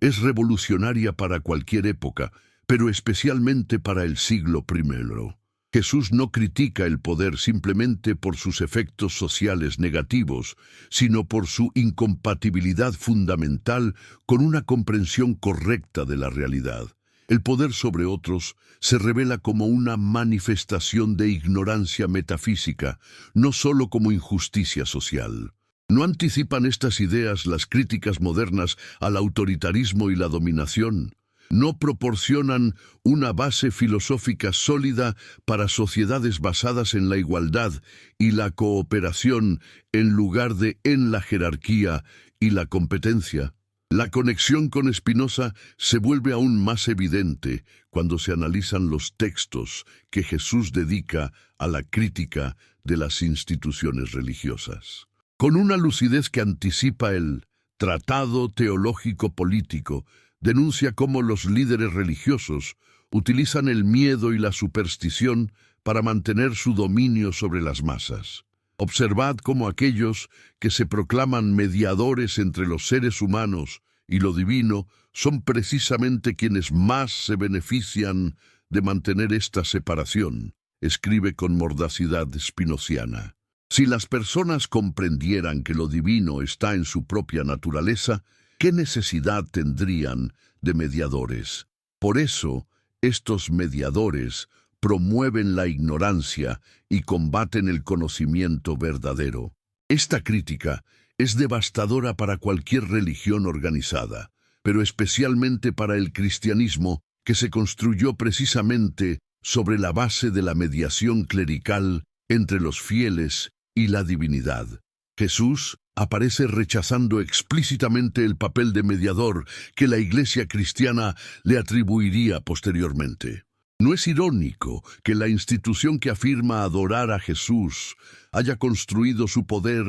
es revolucionaria para cualquier época, pero especialmente para el siglo I. Jesús no critica el poder simplemente por sus efectos sociales negativos, sino por su incompatibilidad fundamental con una comprensión correcta de la realidad. El poder sobre otros se revela como una manifestación de ignorancia metafísica, no solo como injusticia social. ¿No anticipan estas ideas las críticas modernas al autoritarismo y la dominación? ¿No proporcionan una base filosófica sólida para sociedades basadas en la igualdad y la cooperación en lugar de en la jerarquía y la competencia? La conexión con Spinoza se vuelve aún más evidente cuando se analizan los textos que Jesús dedica a la crítica de las instituciones religiosas. Con una lucidez que anticipa el Tratado Teológico Político, denuncia cómo los líderes religiosos utilizan el miedo y la superstición para mantener su dominio sobre las masas. Observad cómo aquellos que se proclaman mediadores entre los seres humanos y lo divino son precisamente quienes más se benefician de mantener esta separación, escribe con mordacidad spinoziana. Si las personas comprendieran que lo divino está en su propia naturaleza, ¿qué necesidad tendrían de mediadores? Por eso, estos mediadores promueven la ignorancia y combaten el conocimiento verdadero. Esta crítica es devastadora para cualquier religión organizada, pero especialmente para el cristianismo, que se construyó precisamente sobre la base de la mediación clerical entre los fieles y la divinidad. Jesús aparece rechazando explícitamente el papel de mediador que la Iglesia cristiana le atribuiría posteriormente. ¿No es irónico que la institución que afirma adorar a Jesús haya construido su poder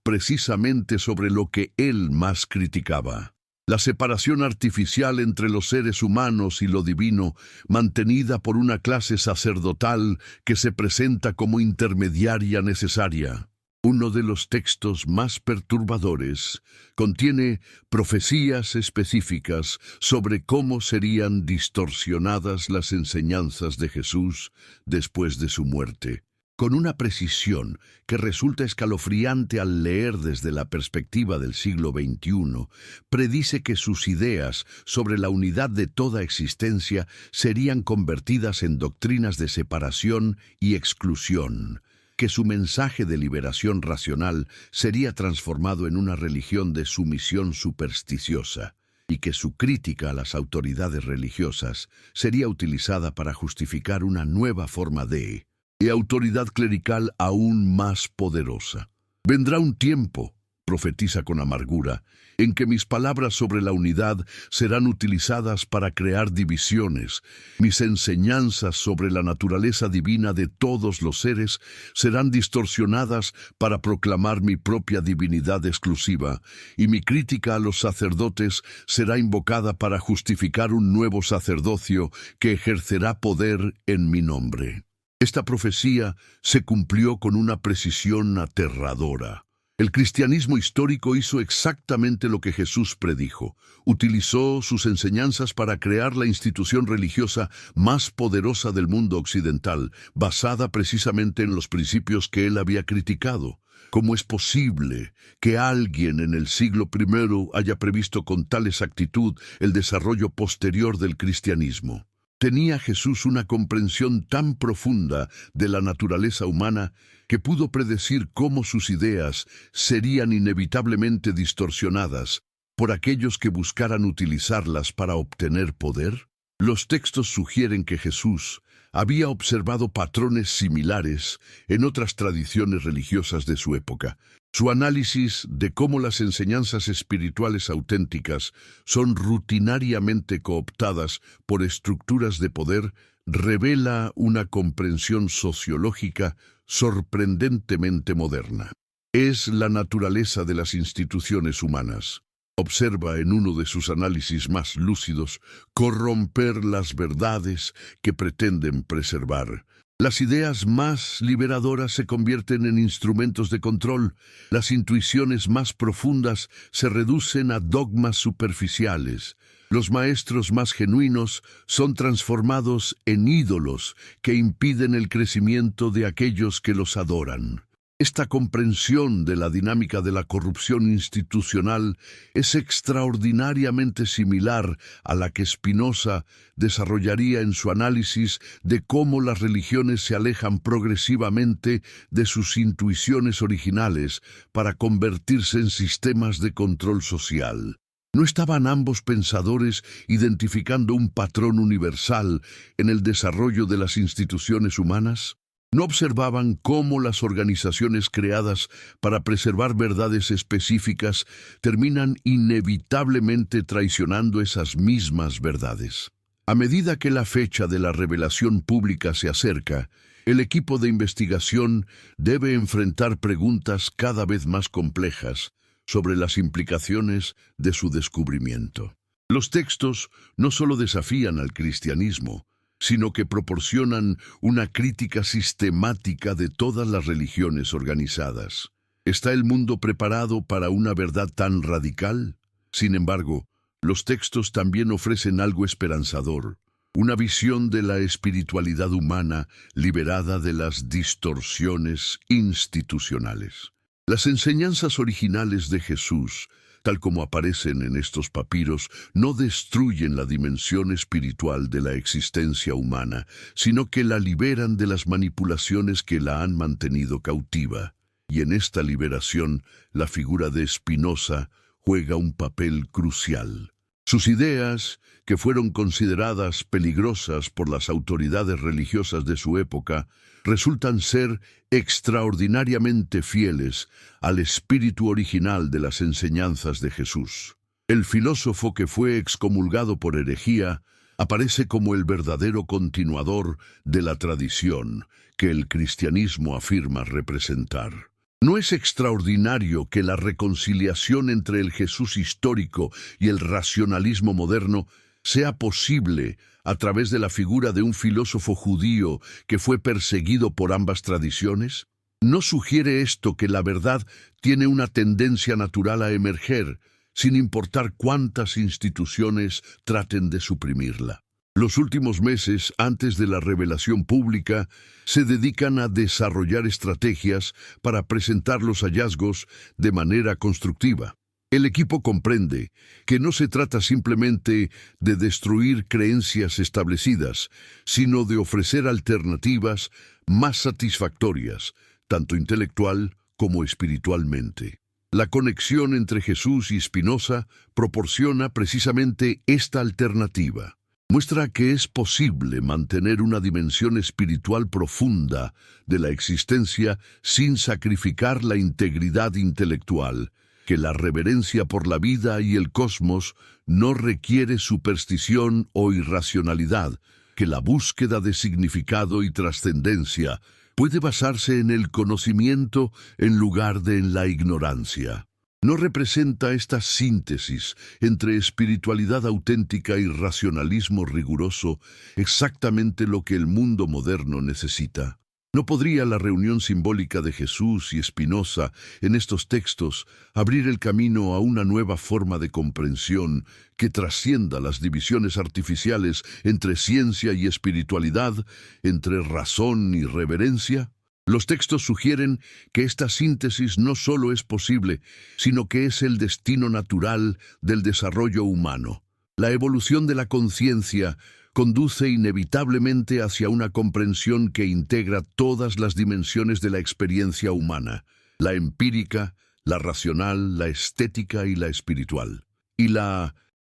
precisamente sobre lo que él más criticaba? La separación artificial entre los seres humanos y lo divino, mantenida por una clase sacerdotal que se presenta como intermediaria necesaria. Uno de los textos más perturbadores contiene profecías específicas sobre cómo serían distorsionadas las enseñanzas de Jesús después de su muerte, con una precisión que resulta escalofriante al leer desde la perspectiva del siglo XXI. Predice que sus ideas sobre la unidad de toda existencia serían convertidas en doctrinas de separación y exclusión, que su mensaje de liberación racional sería transformado en una religión de sumisión supersticiosa, y que su crítica a las autoridades religiosas sería utilizada para justificar una nueva forma de autoridad clerical aún más poderosa. Vendrá un tiempo, profetiza con amargura, en que mis palabras sobre la unidad serán utilizadas para crear divisiones. Mis enseñanzas sobre la naturaleza divina de todos los seres serán distorsionadas para proclamar mi propia divinidad exclusiva, y mi crítica a los sacerdotes será invocada para justificar un nuevo sacerdocio que ejercerá poder en mi nombre. Esta profecía se cumplió con una precisión aterradora. El cristianismo histórico hizo exactamente lo que Jesús predijo. Utilizó sus enseñanzas para crear la institución religiosa más poderosa del mundo occidental, basada precisamente en los principios que él había criticado. ¿Cómo es posible que alguien en el siglo I haya previsto con tal exactitud el desarrollo posterior del cristianismo? ¿Tenía Jesús una comprensión tan profunda de la naturaleza humana que pudo predecir cómo sus ideas serían inevitablemente distorsionadas por aquellos que buscaran utilizarlas para obtener poder? Los textos sugieren que Jesús había observado patrones similares en otras tradiciones religiosas de su época. Su análisis de cómo las enseñanzas espirituales auténticas son rutinariamente cooptadas por estructuras de poder revela una comprensión sociológica sorprendentemente moderna. Es la naturaleza de las instituciones humanas. Observa en uno de sus análisis más lúcidos corromper las verdades que pretenden preservar. Las ideas más liberadoras se convierten en instrumentos de control. Las intuiciones más profundas se reducen a dogmas superficiales. Los maestros más genuinos son transformados en ídolos que impiden el crecimiento de aquellos que los adoran. Esta comprensión de la dinámica de la corrupción institucional es extraordinariamente similar a la que Spinoza desarrollaría en su análisis de cómo las religiones se alejan progresivamente de sus intuiciones originales para convertirse en sistemas de control social. ¿No estaban ambos pensadores identificando un patrón universal en el desarrollo de las instituciones humanas? ¿No observaban cómo las organizaciones creadas para preservar verdades específicas terminan inevitablemente traicionando esas mismas verdades? A medida que la fecha de la revelación pública se acerca, el equipo de investigación debe enfrentar preguntas cada vez más complejas sobre las implicaciones de su descubrimiento. Los textos no solo desafían al cristianismo, sino que proporcionan una crítica sistemática de todas las religiones organizadas. ¿Está el mundo preparado para una verdad tan radical? Sin embargo, los textos también ofrecen algo esperanzador, una visión de la espiritualidad humana liberada de las distorsiones institucionales. Las enseñanzas originales de Jesús, tal como aparecen en estos papiros, no destruyen la dimensión espiritual de la existencia humana, sino que la liberan de las manipulaciones que la han mantenido cautiva. Y en esta liberación, la figura de Spinoza juega un papel crucial. Sus ideas, que fueron consideradas peligrosas por las autoridades religiosas de su época, resultan ser extraordinariamente fieles al espíritu original de las enseñanzas de Jesús. El filósofo que fue excomulgado por herejía aparece como el verdadero continuador de la tradición que el cristianismo afirma representar. ¿No es extraordinario que la reconciliación entre el Jesús histórico y el racionalismo moderno sea posible a través de la figura de un filósofo judío que fue perseguido por ambas tradiciones? ¿No sugiere esto que la verdad tiene una tendencia natural a emerger, sin importar cuántas instituciones traten de suprimirla? Los últimos meses, antes de la revelación pública, se dedican a desarrollar estrategias para presentar los hallazgos de manera constructiva. El equipo comprende que no se trata simplemente de destruir creencias establecidas, sino de ofrecer alternativas más satisfactorias, tanto intelectual como espiritualmente. La conexión entre Jesús y Spinoza proporciona precisamente esta alternativa. Muestra que es posible mantener una dimensión espiritual profunda de la existencia sin sacrificar la integridad intelectual, que la reverencia por la vida y el cosmos no requiere superstición o irracionalidad, que la búsqueda de significado y trascendencia puede basarse en el conocimiento en lugar de en la ignorancia. ¿No representa esta síntesis entre espiritualidad auténtica y racionalismo riguroso exactamente lo que el mundo moderno necesita? ¿No podría la reunión simbólica de Jesús y Spinoza en estos textos abrir el camino a una nueva forma de comprensión que trascienda las divisiones artificiales entre ciencia y espiritualidad, entre razón y reverencia? Los textos sugieren que esta síntesis no solo es posible, sino que es el destino natural del desarrollo humano. La evolución de la conciencia conduce inevitablemente hacia una comprensión que integra todas las dimensiones de la experiencia humana, la empírica, la racional, la estética y la espiritual.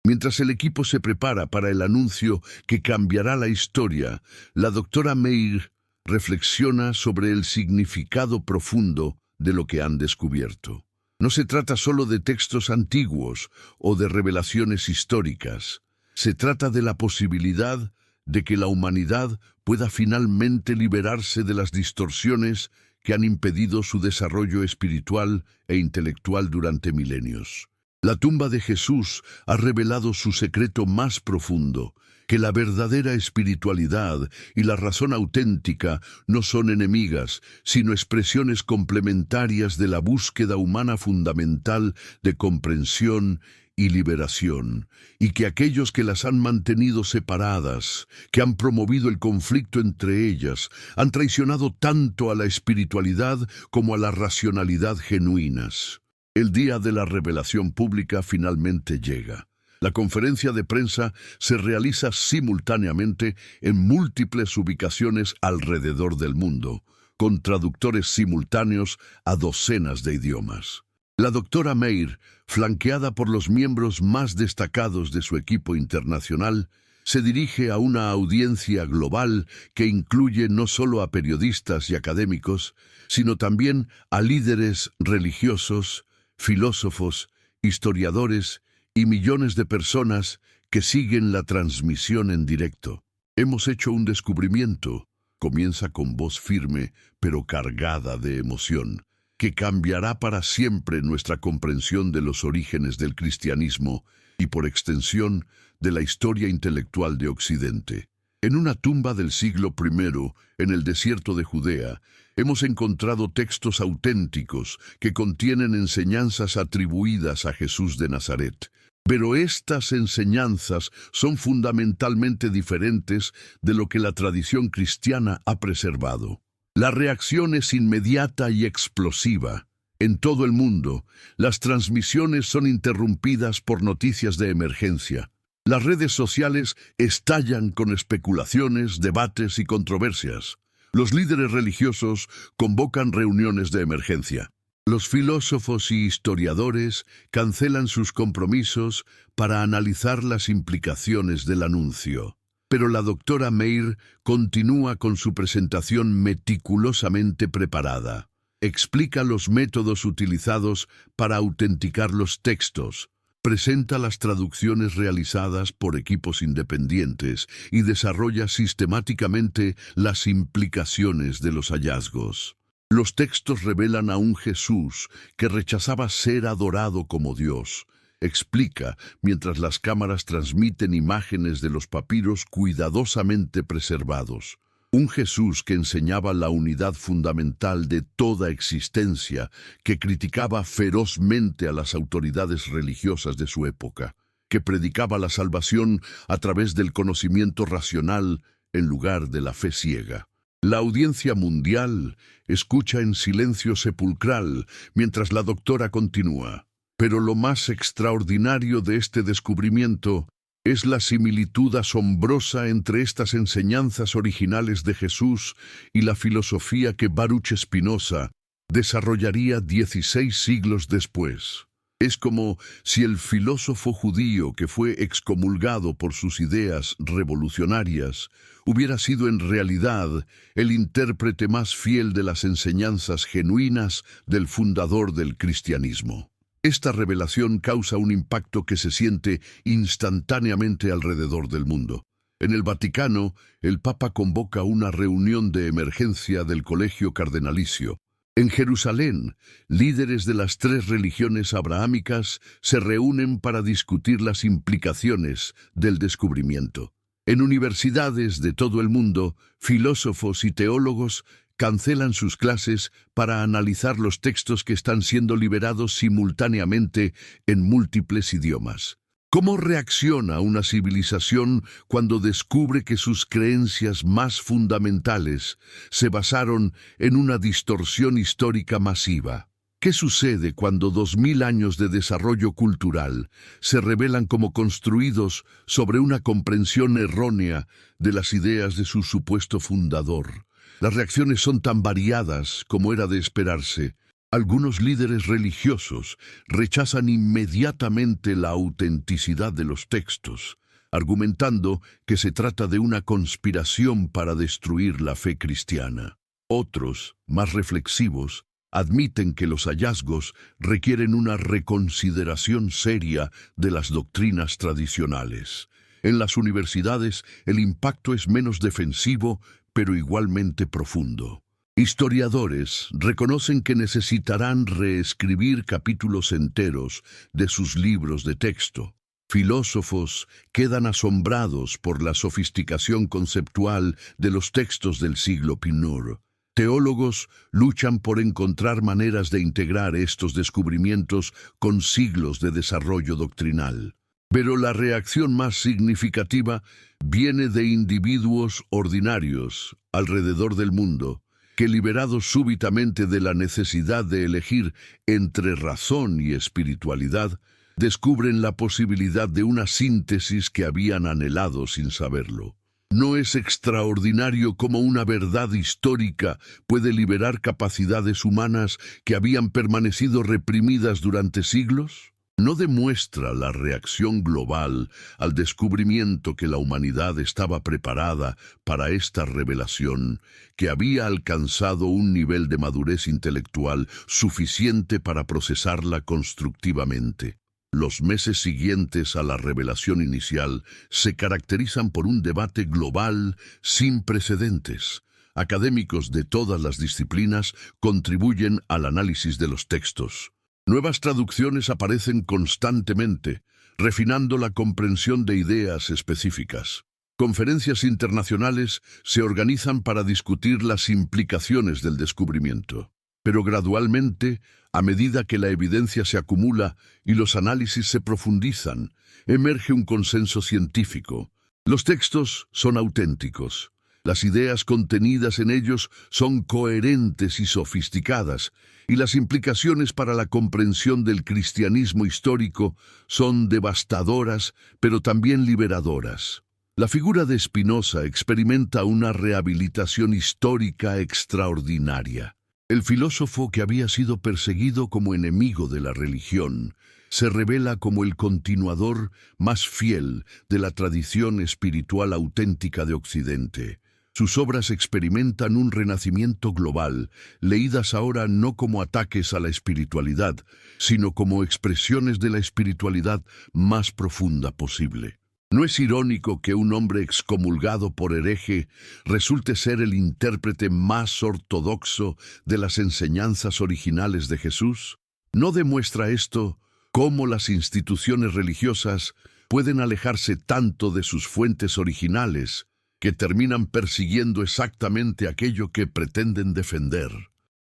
Mientras el equipo se prepara para el anuncio que cambiará la historia, la doctora Meir reflexiona sobre el significado profundo de lo que han descubierto. No se trata solo de textos antiguos o de revelaciones históricas. Se trata de la posibilidad de que la humanidad pueda finalmente liberarse de las distorsiones que han impedido su desarrollo espiritual e intelectual durante milenios. La tumba de Jesús ha revelado su secreto más profundo, que la verdadera espiritualidad y la razón auténtica no son enemigas, sino expresiones complementarias de la búsqueda humana fundamental de comprensión y liberación, y que aquellos que las han mantenido separadas, que han promovido el conflicto entre ellas, han traicionado tanto a la espiritualidad como a la racionalidad genuinas. El día de la revelación pública finalmente llega. La conferencia de prensa se realiza simultáneamente en múltiples ubicaciones alrededor del mundo, con traductores simultáneos a docenas de idiomas. La doctora Meir, flanqueada por los miembros más destacados de su equipo internacional, se dirige a una audiencia global que incluye no solo a periodistas y académicos, sino también a líderes religiosos, filósofos, historiadores y millones de personas que siguen la transmisión en directo. Hemos hecho un descubrimiento, comienza con voz firme pero cargada de emoción, que cambiará para siempre nuestra comprensión de los orígenes del cristianismo y, por extensión, de la historia intelectual de Occidente. En una tumba del siglo I, en el desierto de Judea, hemos encontrado textos auténticos que contienen enseñanzas atribuidas a Jesús de Nazaret. Pero estas enseñanzas son fundamentalmente diferentes de lo que la tradición cristiana ha preservado. La reacción es inmediata y explosiva. En todo el mundo, las transmisiones son interrumpidas por noticias de emergencia. Las redes sociales estallan con especulaciones, debates y controversias. Los líderes religiosos convocan reuniones de emergencia. Los filósofos y historiadores cancelan sus compromisos para analizar las implicaciones del anuncio. Pero la doctora Meir continúa con su presentación meticulosamente preparada. Explica los métodos utilizados para autenticar los textos, presenta las traducciones realizadas por equipos independientes y desarrolla sistemáticamente las implicaciones de los hallazgos. Los textos revelan a un Jesús que rechazaba ser adorado como Dios. Explica, mientras las cámaras transmiten imágenes de los papiros cuidadosamente preservados. Un Jesús que enseñaba la unidad fundamental de toda existencia, que criticaba ferozmente a las autoridades religiosas de su época, que predicaba la salvación a través del conocimiento racional en lugar de la fe ciega. La audiencia mundial escucha en silencio sepulcral mientras la doctora continúa. Pero lo más extraordinario de este descubrimiento es la similitud asombrosa entre estas enseñanzas originales de Jesús y la filosofía que Baruch Spinoza desarrollaría 16 siglos después. Es como si el filósofo judío que fue excomulgado por sus ideas revolucionarias hubiera sido en realidad el intérprete más fiel de las enseñanzas genuinas del fundador del cristianismo. Esta revelación causa un impacto que se siente instantáneamente alrededor del mundo. En el Vaticano, el Papa convoca una reunión de emergencia del Colegio Cardenalicio. En Jerusalén, líderes de las 3 religiones abrahámicas se reúnen para discutir las implicaciones del descubrimiento. En universidades de todo el mundo, filósofos y teólogos cancelan sus clases para analizar los textos que están siendo liberados simultáneamente en múltiples idiomas. ¿Cómo reacciona una civilización cuando descubre que sus creencias más fundamentales se basaron en una distorsión histórica masiva? ¿Qué sucede cuando 2000 años de desarrollo cultural se revelan como construidos sobre una comprensión errónea de las ideas de su supuesto fundador? Las reacciones son tan variadas como era de esperarse. Algunos líderes religiosos rechazan inmediatamente la autenticidad de los textos, argumentando que se trata de una conspiración para destruir la fe cristiana. Otros, más reflexivos, admiten que los hallazgos requieren una reconsideración seria de las doctrinas tradicionales. En las universidades, el impacto es menos defensivo, pero igualmente profundo. Historiadores reconocen que necesitarán reescribir capítulos enteros de sus libros de texto. Filósofos quedan asombrados por la sofisticación conceptual de los textos del siglo I. Teólogos luchan por encontrar maneras de integrar estos descubrimientos con siglos de desarrollo doctrinal. Pero la reacción más significativa viene de individuos ordinarios alrededor del mundo, que liberados súbitamente de la necesidad de elegir entre razón y espiritualidad, descubren la posibilidad de una síntesis que habían anhelado sin saberlo. ¿No es extraordinario cómo una verdad histórica puede liberar capacidades humanas que habían permanecido reprimidas durante siglos? ¿No demuestra la reacción global al descubrimiento que la humanidad estaba preparada para esta revelación, que había alcanzado un nivel de madurez intelectual suficiente para procesarla constructivamente? Los meses siguientes a la revelación inicial se caracterizan por un debate global sin precedentes. Académicos de todas las disciplinas contribuyen al análisis de los textos. Nuevas traducciones aparecen constantemente, refinando la comprensión de ideas específicas. Conferencias internacionales se organizan para discutir las implicaciones del descubrimiento. Pero gradualmente, a medida que la evidencia se acumula y los análisis se profundizan, emerge un consenso científico. Los textos son auténticos. Las ideas contenidas en ellos son coherentes y sofisticadas, y las implicaciones para la comprensión del cristianismo histórico son devastadoras, pero también liberadoras. La figura de Spinoza experimenta una rehabilitación histórica extraordinaria. El filósofo que había sido perseguido como enemigo de la religión se revela como el continuador más fiel de la tradición espiritual auténtica de Occidente. Sus obras experimentan un renacimiento global, leídas ahora no como ataques a la espiritualidad, sino como expresiones de la espiritualidad más profunda posible. ¿No es irónico que un hombre excomulgado por hereje resulte ser el intérprete más ortodoxo de las enseñanzas originales de Jesús? ¿No demuestra esto cómo las instituciones religiosas pueden alejarse tanto de sus fuentes originales que terminan persiguiendo exactamente aquello que pretenden defender?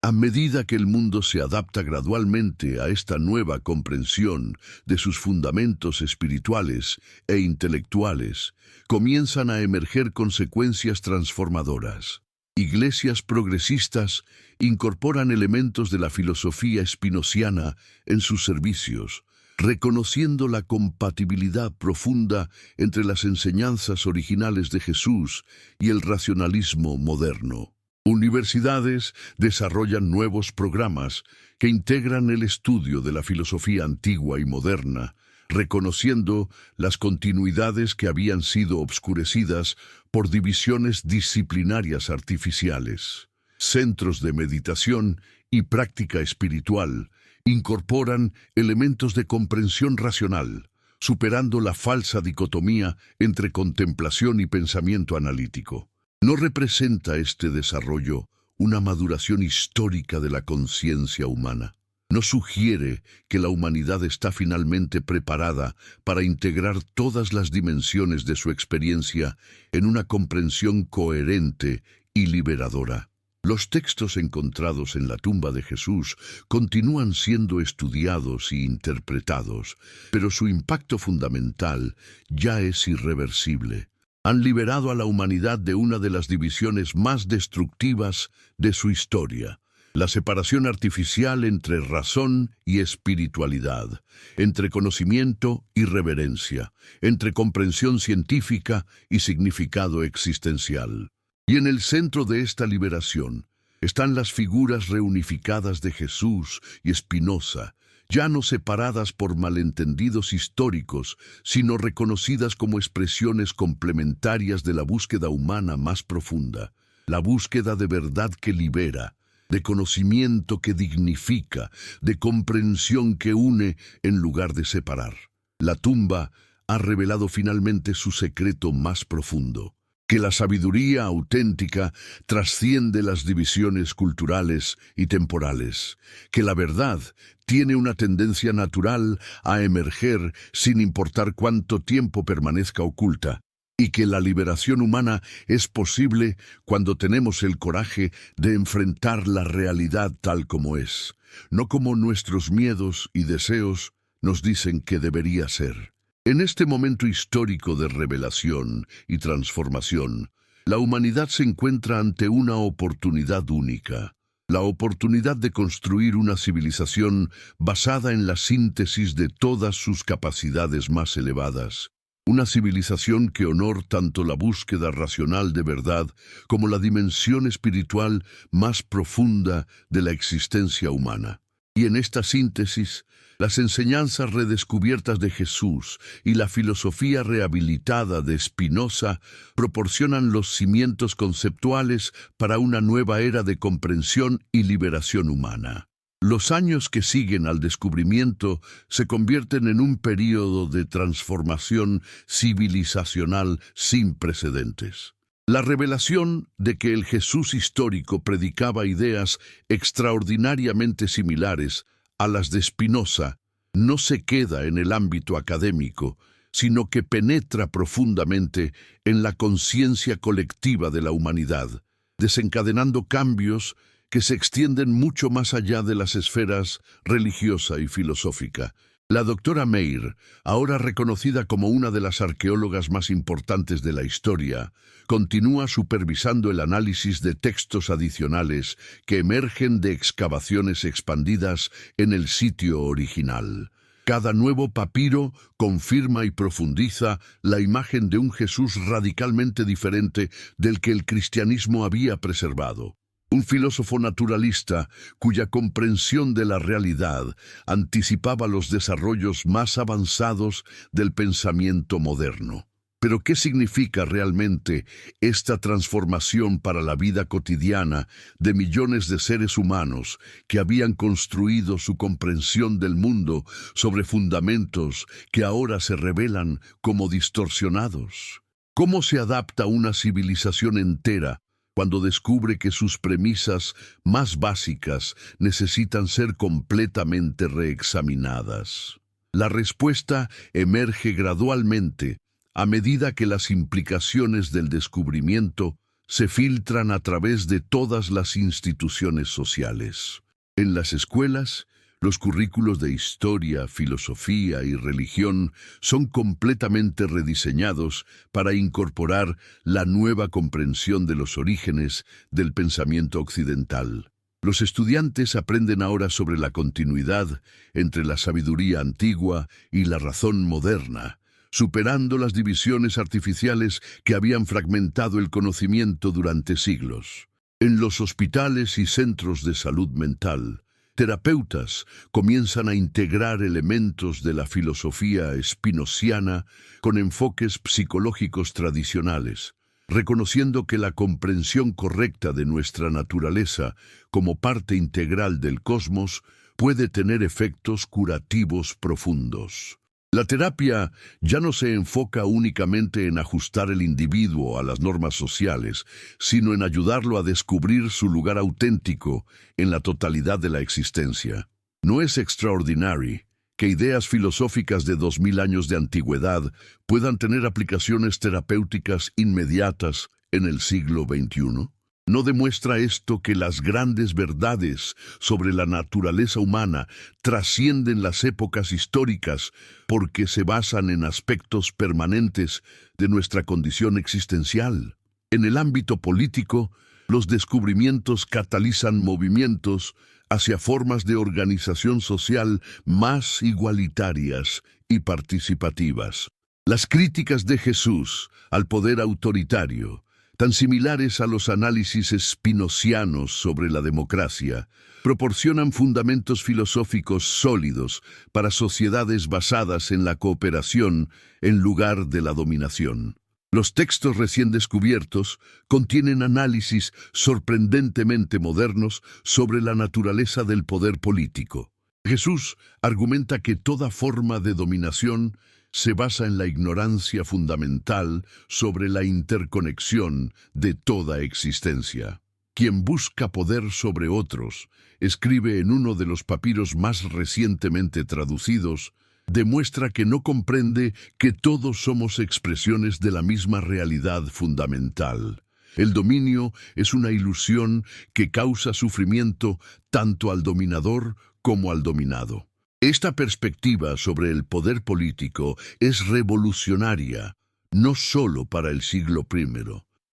A medida que el mundo se adapta gradualmente a esta nueva comprensión de sus fundamentos espirituales e intelectuales, comienzan a emerger consecuencias transformadoras. Iglesias progresistas incorporan elementos de la filosofía espinociana en sus servicios, reconociendo la compatibilidad profunda entre las enseñanzas originales de Jesús y el racionalismo moderno. Universidades desarrollan nuevos programas que integran el estudio de la filosofía antigua y moderna, reconociendo las continuidades que habían sido obscurecidas por divisiones disciplinarias artificiales. Centros de meditación y práctica espiritual incorporan elementos de comprensión racional, superando la falsa dicotomía entre contemplación y pensamiento analítico. ¿No representa este desarrollo una maduración histórica de la conciencia humana? ¿No sugiere que la humanidad está finalmente preparada para integrar todas las dimensiones de su experiencia en una comprensión coherente y liberadora? Los textos encontrados en la tumba de Jesús continúan siendo estudiados e interpretados, pero su impacto fundamental ya es irreversible. Han liberado a la humanidad de una de las divisiones más destructivas de su historia, la separación artificial entre razón y espiritualidad, entre conocimiento y reverencia, entre comprensión científica y significado existencial. Y en el centro de esta liberación están las figuras reunificadas de Jesús y Spinoza, ya no separadas por malentendidos históricos, sino reconocidas como expresiones complementarias de la búsqueda humana más profunda, la búsqueda de verdad que libera, de conocimiento que dignifica, de comprensión que une en lugar de separar. La tumba ha revelado finalmente su secreto más profundo, que la sabiduría auténtica trasciende las divisiones culturales y temporales, que la verdad tiene una tendencia natural a emerger sin importar cuánto tiempo permanezca oculta, y que la liberación humana es posible cuando tenemos el coraje de enfrentar la realidad tal como es, no como nuestros miedos y deseos nos dicen que debería ser. En este momento histórico de revelación y transformación, la humanidad se encuentra ante una oportunidad única, la oportunidad de construir una civilización basada en la síntesis de todas sus capacidades más elevadas. Una civilización que honore tanto la búsqueda racional de verdad como la dimensión espiritual más profunda de la existencia humana. Y en esta síntesis, las enseñanzas redescubiertas de Jesús y la filosofía rehabilitada de Spinoza proporcionan los cimientos conceptuales para una nueva era de comprensión y liberación humana. Los años que siguen al descubrimiento se convierten en un período de transformación civilizacional sin precedentes. La revelación de que el Jesús histórico predicaba ideas extraordinariamente similares a las de Spinoza no se queda en el ámbito académico, sino que penetra profundamente en la conciencia colectiva de la humanidad, desencadenando cambios que se extienden mucho más allá de las esferas religiosa y filosófica. La doctora Meir, ahora reconocida como una de las arqueólogas más importantes de la historia, continúa supervisando el análisis de textos adicionales que emergen de excavaciones expandidas en el sitio original. Cada nuevo papiro confirma y profundiza la imagen de un Jesús radicalmente diferente del que el cristianismo había preservado. Un filósofo naturalista cuya comprensión de la realidad anticipaba los desarrollos más avanzados del pensamiento moderno. Pero ¿qué significa realmente esta transformación para la vida cotidiana de millones de seres humanos que habían construido su comprensión del mundo sobre fundamentos que ahora se revelan como distorsionados? ¿Cómo se adapta una civilización entera cuando descubre que sus premisas más básicas necesitan ser completamente reexaminadas? La respuesta emerge gradualmente a medida que las implicaciones del descubrimiento se filtran a través de todas las instituciones sociales. En las escuelas, los currículos de historia, filosofía y religión son completamente rediseñados para incorporar la nueva comprensión de los orígenes del pensamiento occidental. Los estudiantes aprenden ahora sobre la continuidad entre la sabiduría antigua y la razón moderna, superando las divisiones artificiales que habían fragmentado el conocimiento durante siglos. En los hospitales y centros de salud mental, terapeutas comienzan a integrar elementos de la filosofía spinoziana con enfoques psicológicos tradicionales, reconociendo que la comprensión correcta de nuestra naturaleza como parte integral del cosmos puede tener efectos curativos profundos. La terapia ya no se enfoca únicamente en ajustar el individuo a las normas sociales, sino en ayudarlo a descubrir su lugar auténtico en la totalidad de la existencia. No es extraordinario que ideas filosóficas de 2000 años de antigüedad puedan tener aplicaciones terapéuticas inmediatas en el siglo XXI. ¿No demuestra esto que las grandes verdades sobre la naturaleza humana trascienden las épocas históricas porque se basan en aspectos permanentes de nuestra condición existencial? En el ámbito político, los descubrimientos catalizan movimientos hacia formas de organización social más igualitarias y participativas. Las críticas de Jesús al poder autoritario, tan similares a los análisis spinozianos sobre la democracia, proporcionan fundamentos filosóficos sólidos para sociedades basadas en la cooperación en lugar de la dominación. Los textos recién descubiertos contienen análisis sorprendentemente modernos sobre la naturaleza del poder político. Jesús argumenta que toda forma de dominación se basa en la ignorancia fundamental sobre la interconexión de toda existencia. Quien busca poder sobre otros, escribe en uno de los papiros más recientemente traducidos, Demuestra que no comprende que todos somos expresiones de la misma realidad fundamental. El dominio es una ilusión que causa sufrimiento tanto al dominador como al dominado. Esta perspectiva sobre el poder político es revolucionaria, no solo para el siglo I,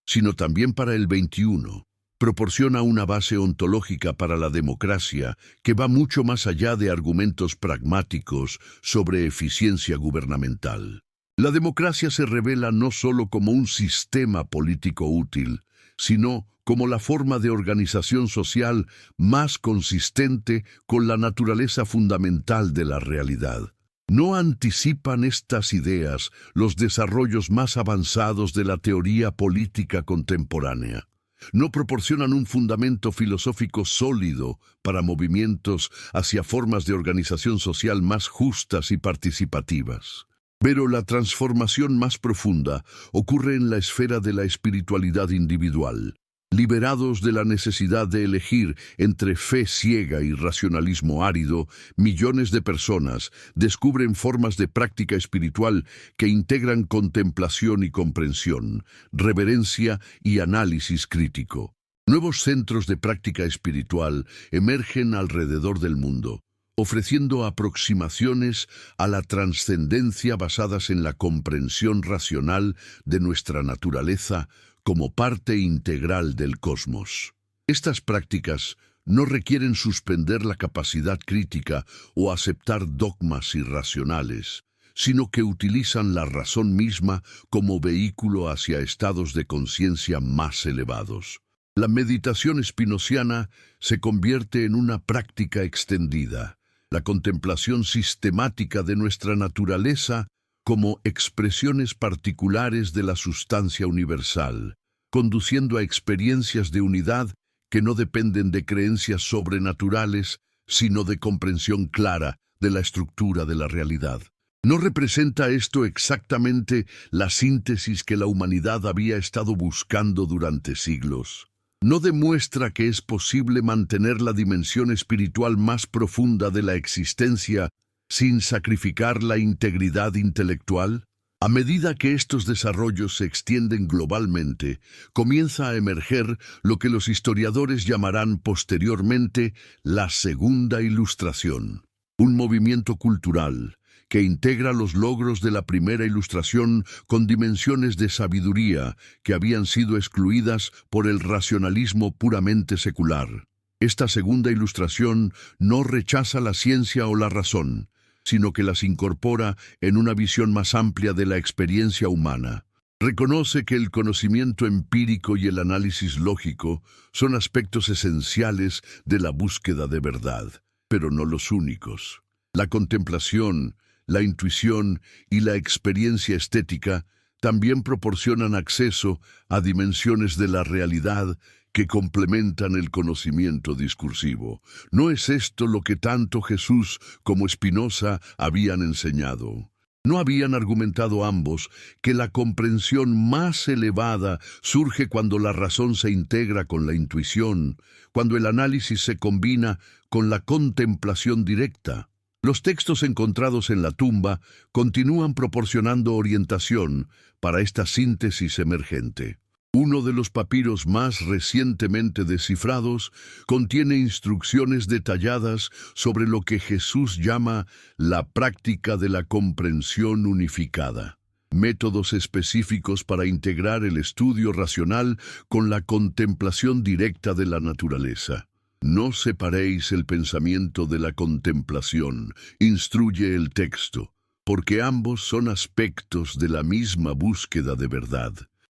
sino también para el XXI. Proporciona una base ontológica para la democracia que va mucho más allá de argumentos pragmáticos sobre eficiencia gubernamental. La democracia se revela no solo como un sistema político útil, sino como la forma de organización social más consistente con la naturaleza fundamental de la realidad. ¿No anticipan estas ideas los desarrollos más avanzados de la teoría política contemporánea? ¿No proporcionan un fundamento filosófico sólido para movimientos hacia formas de organización social más justas y participativas? Pero la transformación más profunda ocurre en la esfera de la espiritualidad individual. Liberados de la necesidad de elegir entre fe ciega y racionalismo árido, millones de personas descubren formas de práctica espiritual que integran contemplación y comprensión, reverencia y análisis crítico. Nuevos centros de práctica espiritual emergen alrededor del mundo, ofreciendo aproximaciones a la trascendencia basadas en la comprensión racional de nuestra naturaleza como parte integral del cosmos. Estas prácticas no requieren suspender la capacidad crítica o aceptar dogmas irracionales, sino que utilizan la razón misma como vehículo hacia estados de conciencia más elevados. La meditación spinoziana se convierte en una práctica extendida, la contemplación sistemática de nuestra naturaleza como expresiones particulares de la sustancia universal, conduciendo a experiencias de unidad que no dependen de creencias sobrenaturales, sino de comprensión clara de la estructura de la realidad. ¿No representa esto exactamente la síntesis que la humanidad había estado buscando durante siglos? ¿No demuestra que es posible mantener la dimensión espiritual más profunda de la existencia sin sacrificar la integridad intelectual? A medida que estos desarrollos se extienden globalmente, comienza a emerger lo que los historiadores llamarán posteriormente la Segunda Ilustración, un movimiento cultural que integra los logros de la primera ilustración con dimensiones de sabiduría que habían sido excluidas por el racionalismo puramente secular. Esta segunda ilustración no rechaza la ciencia o la razón, sino que las incorpora en una visión más amplia de la experiencia humana. Reconoce que el conocimiento empírico y el análisis lógico son aspectos esenciales de la búsqueda de verdad, pero no los únicos. La contemplación, la intuición y la experiencia estética también proporcionan acceso a dimensiones de la realidad que complementan el conocimiento discursivo. ¿No es esto lo que tanto Jesús como Spinoza habían enseñado? ¿No habían argumentado ambos que la comprensión más elevada surge cuando la razón se integra con la intuición, cuando el análisis se combina con la contemplación directa? Los textos encontrados en la tumba continúan proporcionando orientación para esta síntesis emergente. Uno de los papiros más recientemente descifrados contiene instrucciones detalladas sobre lo que Jesús llama la práctica de la comprensión unificada. Métodos específicos para integrar el estudio racional con la contemplación directa de la naturaleza. No separéis el pensamiento de la contemplación, instruye el texto, porque ambos son aspectos de la misma búsqueda de verdad.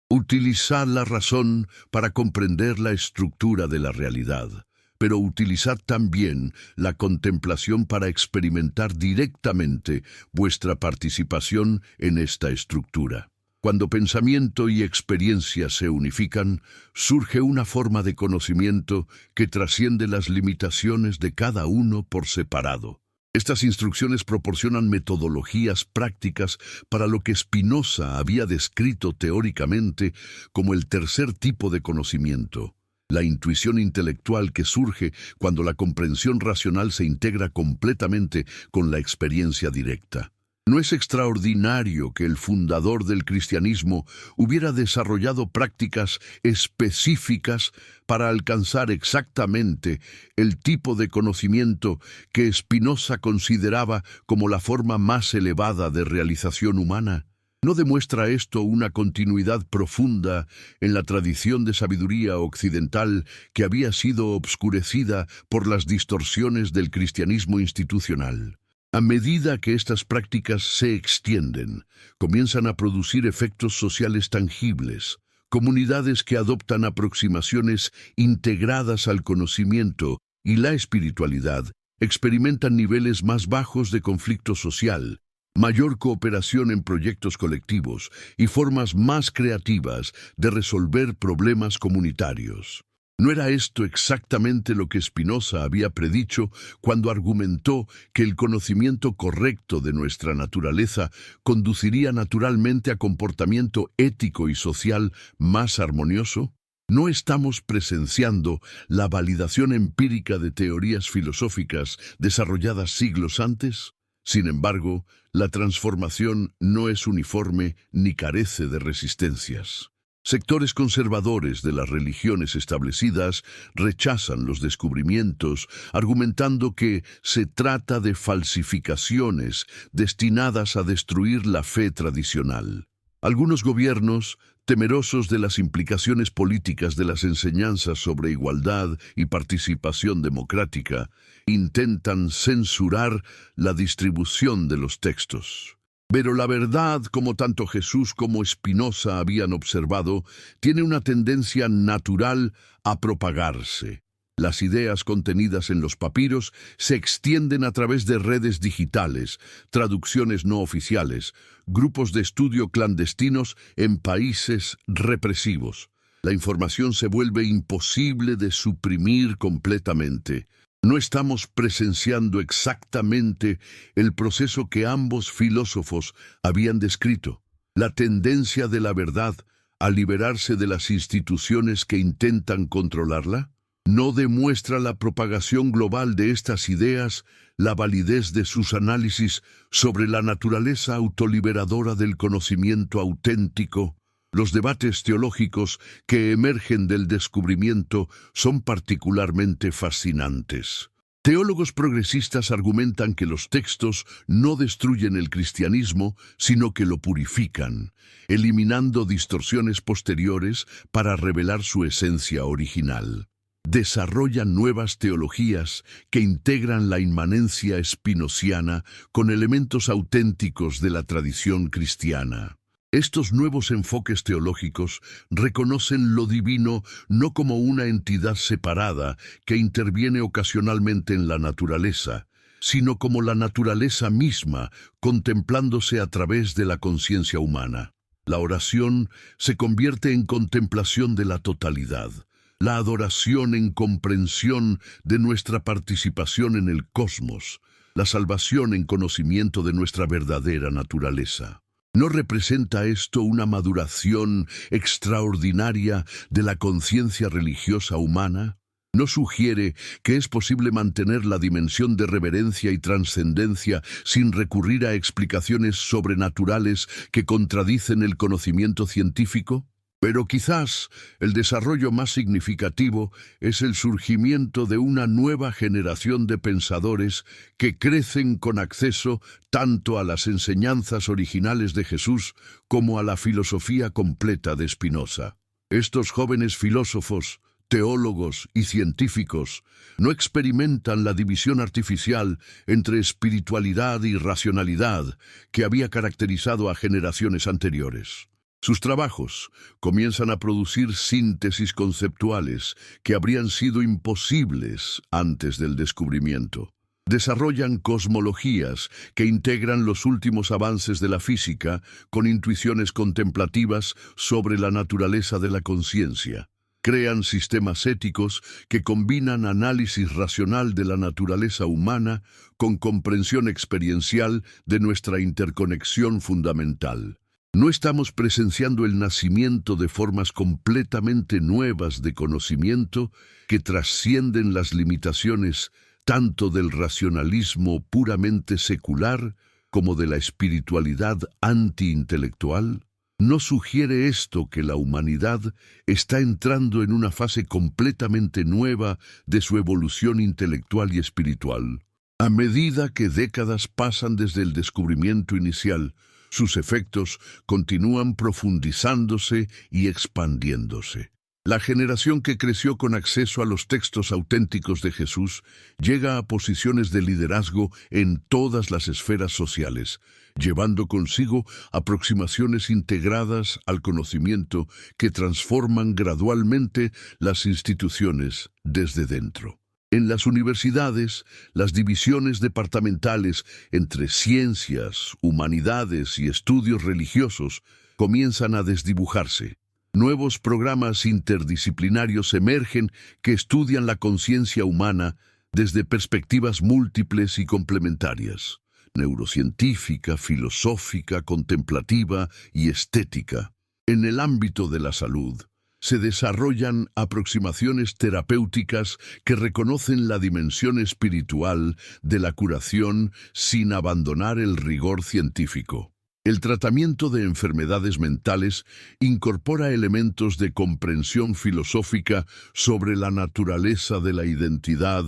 Utilizad la razón para comprender la estructura de la realidad, pero utilizad también la contemplación para experimentar directamente vuestra participación en esta estructura. Cuando pensamiento y experiencia se unifican, surge una forma de conocimiento que trasciende las limitaciones de cada uno por separado. Estas instrucciones proporcionan metodologías prácticas para lo que Spinoza había descrito teóricamente como el tercer tipo de conocimiento, la intuición intelectual que surge cuando la comprensión racional se integra completamente con la experiencia directa. No es extraordinario que el fundador del cristianismo hubiera desarrollado prácticas específicas para alcanzar exactamente el tipo de conocimiento que Spinoza consideraba como la forma más elevada de realización humana. ¿No demuestra esto una continuidad profunda en la tradición de sabiduría occidental que había sido obscurecida por las distorsiones del cristianismo institucional? A medida que estas prácticas se extienden, comienzan a producir efectos sociales tangibles, comunidades que adoptan aproximaciones integradas al conocimiento y la espiritualidad, experimentan niveles más bajos de conflicto social, mayor cooperación en proyectos colectivos y formas más creativas de resolver problemas comunitarios. ¿No era esto exactamente lo que Spinoza había predicho cuando argumentó que el conocimiento correcto de nuestra naturaleza conduciría naturalmente a comportamiento ético y social más armonioso? ¿No estamos presenciando la validación empírica de teorías filosóficas desarrolladas siglos antes? Sin embargo, la transformación no es uniforme ni carece de resistencias. Sectores conservadores de las religiones establecidas rechazan los descubrimientos, argumentando que se trata de falsificaciones destinadas a destruir la fe tradicional. Algunos gobiernos, temerosos de las implicaciones políticas de las enseñanzas sobre igualdad y participación democrática, intentan censurar la distribución de los textos. Pero la verdad, como tanto Jesús como Spinoza habían observado, tiene una tendencia natural a propagarse. Las ideas contenidas en los papiros se extienden a través de redes digitales, traducciones no oficiales, grupos de estudio clandestinos en países represivos. La información se vuelve imposible de suprimir completamente. No estamos presenciando exactamente el proceso que ambos filósofos habían descrito, la tendencia de la verdad a liberarse de las instituciones que intentan controlarla. ¿No demuestra la propagación global de estas ideas la validez de sus análisis sobre la naturaleza autoliberadora del conocimiento auténtico? Los debates teológicos que emergen del descubrimiento son particularmente fascinantes. Teólogos progresistas argumentan que los textos no destruyen el cristianismo, sino que lo purifican, eliminando distorsiones posteriores para revelar su esencia original. Desarrollan nuevas teologías que integran la inmanencia spinociana con elementos auténticos de la tradición cristiana. Estos nuevos enfoques teológicos reconocen lo divino no como una entidad separada que interviene ocasionalmente en la naturaleza, sino como la naturaleza misma contemplándose a través de la conciencia humana. La oración se convierte en contemplación de la totalidad, la adoración en comprensión de nuestra participación en el cosmos, la salvación en conocimiento de nuestra verdadera naturaleza. ¿No representa esto una maduración extraordinaria de la conciencia religiosa humana? ¿No sugiere que es posible mantener la dimensión de reverencia y trascendencia sin recurrir a explicaciones sobrenaturales que contradicen el conocimiento científico? Pero quizás el desarrollo más significativo es el surgimiento de una nueva generación de pensadores que crecen con acceso tanto a las enseñanzas originales de Jesús como a la filosofía completa de Spinoza. Estos jóvenes filósofos, teólogos y científicos no experimentan la división artificial entre espiritualidad y racionalidad que había caracterizado a generaciones anteriores. Sus trabajos comienzan a producir síntesis conceptuales que habrían sido imposibles antes del descubrimiento. Desarrollan cosmologías que integran los últimos avances de la física con intuiciones contemplativas sobre la naturaleza de la conciencia. Crean sistemas éticos que combinan análisis racional de la naturaleza humana con comprensión experiencial de nuestra interconexión fundamental. No estamos presenciando el nacimiento de formas completamente nuevas de conocimiento que trascienden las limitaciones tanto del racionalismo puramente secular como de la espiritualidad antiintelectual. ¿No sugiere esto que la humanidad está entrando en una fase completamente nueva de su evolución intelectual y espiritual? A medida que décadas pasan desde el descubrimiento inicial, sus efectos continúan profundizándose y expandiéndose. La generación que creció con acceso a los textos auténticos de Jesús llega a posiciones de liderazgo en todas las esferas sociales, llevando consigo aproximaciones integradas al conocimiento que transforman gradualmente las instituciones desde dentro. En las universidades, las divisiones departamentales entre ciencias, humanidades y estudios religiosos comienzan a desdibujarse. Nuevos programas interdisciplinarios emergen que estudian la conciencia humana desde perspectivas múltiples y complementarias: neurocientífica, filosófica, contemplativa y estética. En el ámbito de la salud, se desarrollan aproximaciones terapéuticas que reconocen la dimensión espiritual de la curación sin abandonar el rigor científico. El tratamiento de enfermedades mentales incorpora elementos de comprensión filosófica sobre la naturaleza de la identidad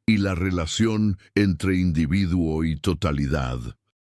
y la relación entre individuo y totalidad.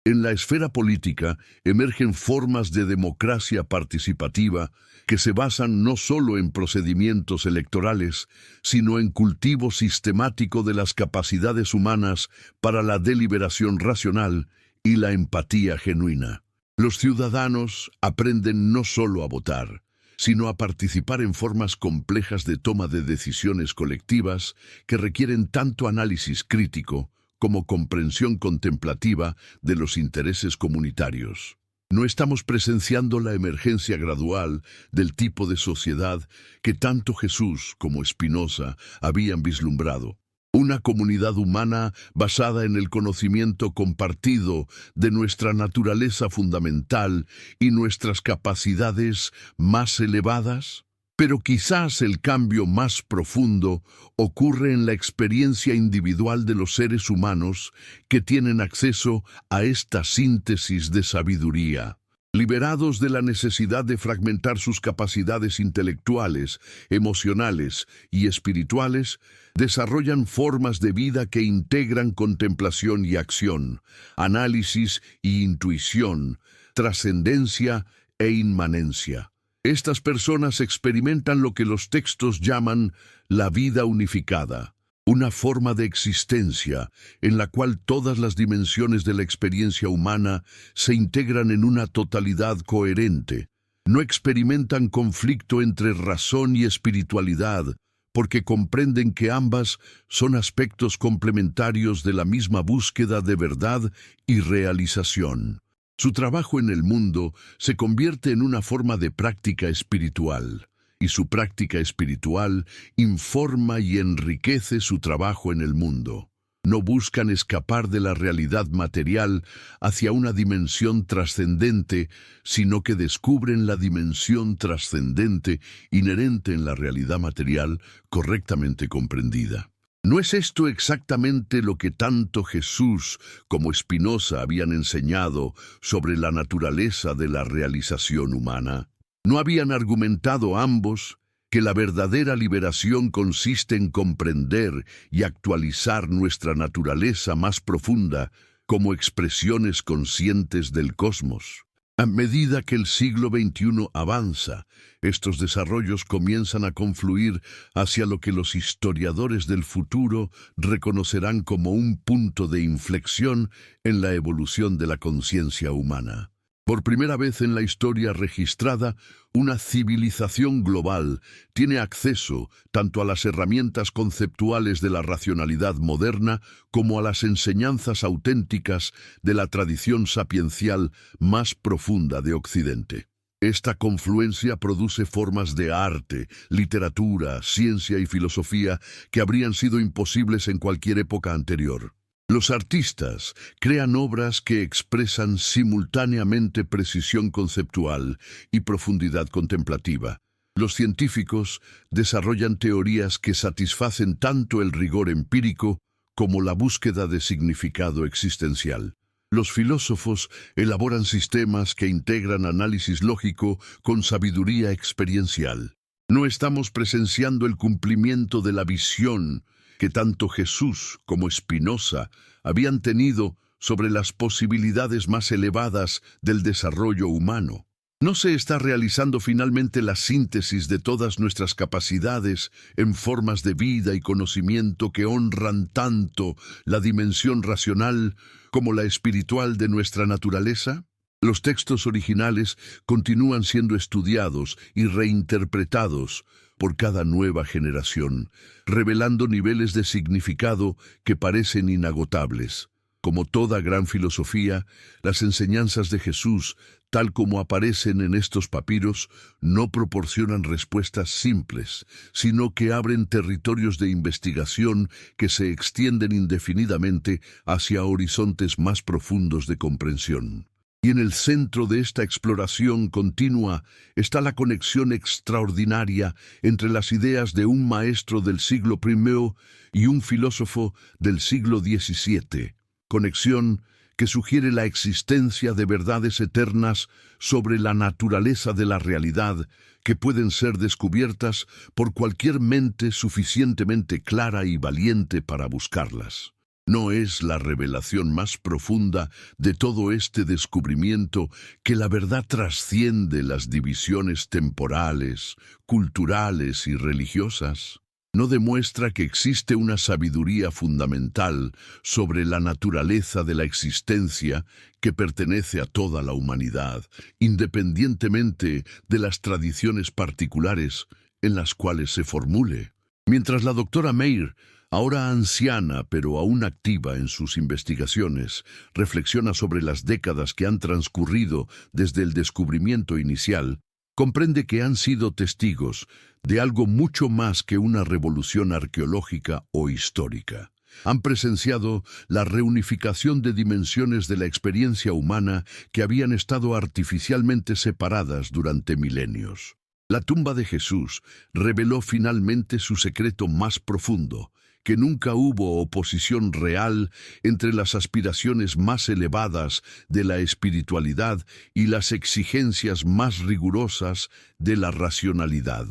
En la esfera política emergen formas de democracia participativa que se basan no solo en procedimientos electorales, sino en cultivo sistemático de las capacidades humanas para la deliberación racional y la empatía genuina. Los ciudadanos aprenden no solo a votar, sino a participar en formas complejas de toma de decisiones colectivas que requieren tanto análisis crítico como comprensión contemplativa de los intereses comunitarios. No estamos presenciando la emergencia gradual del tipo de sociedad que tanto Jesús como Spinoza habían vislumbrado. Una comunidad humana basada en el conocimiento compartido de nuestra naturaleza fundamental y nuestras capacidades más elevadas. Pero quizás el cambio más profundo ocurre en la experiencia individual de los seres humanos que tienen acceso a esta síntesis de sabiduría. Liberados de la necesidad de fragmentar sus capacidades intelectuales, emocionales y espirituales, desarrollan formas de vida que integran contemplación y acción, análisis y intuición, trascendencia e inmanencia. Estas personas experimentan lo que los textos llaman la vida unificada, una forma de existencia en la cual todas las dimensiones de la experiencia humana se integran en una totalidad coherente. No experimentan conflicto entre razón y espiritualidad, porque comprenden que ambas son aspectos complementarios de la misma búsqueda de verdad y realización. Su trabajo en el mundo se convierte en una forma de práctica espiritual, y su práctica espiritual informa y enriquece su trabajo en el mundo. No buscan escapar de la realidad material hacia una dimensión trascendente, sino que descubren la dimensión trascendente inherente en la realidad material correctamente comprendida. ¿No es esto exactamente lo que tanto Jesús como Spinoza habían enseñado sobre la naturaleza de la realización humana? ¿No habían argumentado ambos que la verdadera liberación consiste en comprender y actualizar nuestra naturaleza más profunda como expresiones conscientes del cosmos? A medida que el siglo XXI avanza, estos desarrollos comienzan a confluir hacia lo que los historiadores del futuro reconocerán como un punto de inflexión en la evolución de la conciencia humana. Por primera vez en la historia registrada, una civilización global tiene acceso tanto a las herramientas conceptuales de la racionalidad moderna como a las enseñanzas auténticas de la tradición sapiencial más profunda de Occidente. Esta confluencia produce formas de arte, literatura, ciencia y filosofía que habrían sido imposibles en cualquier época anterior. Los artistas crean obras que expresan simultáneamente precisión conceptual y profundidad contemplativa. Los científicos desarrollan teorías que satisfacen tanto el rigor empírico como la búsqueda de significado existencial. Los filósofos elaboran sistemas que integran análisis lógico con sabiduría experiencial. No estamos presenciando el cumplimiento de la visión que tanto Jesús como Spinoza habían tenido sobre las posibilidades más elevadas del desarrollo humano. No se está realizando finalmente la síntesis de todas nuestras capacidades en formas de vida y conocimiento que honran tanto la dimensión racional como la espiritual de nuestra naturaleza. Los textos originales continúan siendo estudiados y reinterpretados por cada nueva generación, revelando niveles de significado que parecen inagotables. Como toda gran filosofía, las enseñanzas de Jesús, tal como aparecen en estos papiros, no proporcionan respuestas simples, sino que abren territorios de investigación que se extienden indefinidamente hacia horizontes más profundos de comprensión. Y en el centro de esta exploración continua está la conexión extraordinaria entre las ideas de un maestro del siglo I y un filósofo del siglo XVII. Conexión que sugiere la existencia de verdades eternas sobre la naturaleza de la realidad que pueden ser descubiertas por cualquier mente suficientemente clara y valiente para buscarlas. ¿No es la revelación más profunda de todo este descubrimiento que la verdad trasciende las divisiones temporales, culturales y religiosas? ¿No demuestra que existe una sabiduría fundamental sobre la naturaleza de la existencia que pertenece a toda la humanidad, independientemente de las tradiciones particulares en las cuales se formule? Mientras la doctora Meir, ahora anciana pero aún activa en sus investigaciones, reflexiona sobre las décadas que han transcurrido desde el descubrimiento inicial, comprende que han sido testigos de algo mucho más que una revolución arqueológica o histórica. Han presenciado la reunificación de dimensiones de la experiencia humana que habían estado artificialmente separadas durante milenios. La tumba de Jesús reveló finalmente su secreto más profundo, que nunca hubo oposición real entre las aspiraciones más elevadas de la espiritualidad y las exigencias más rigurosas de la racionalidad.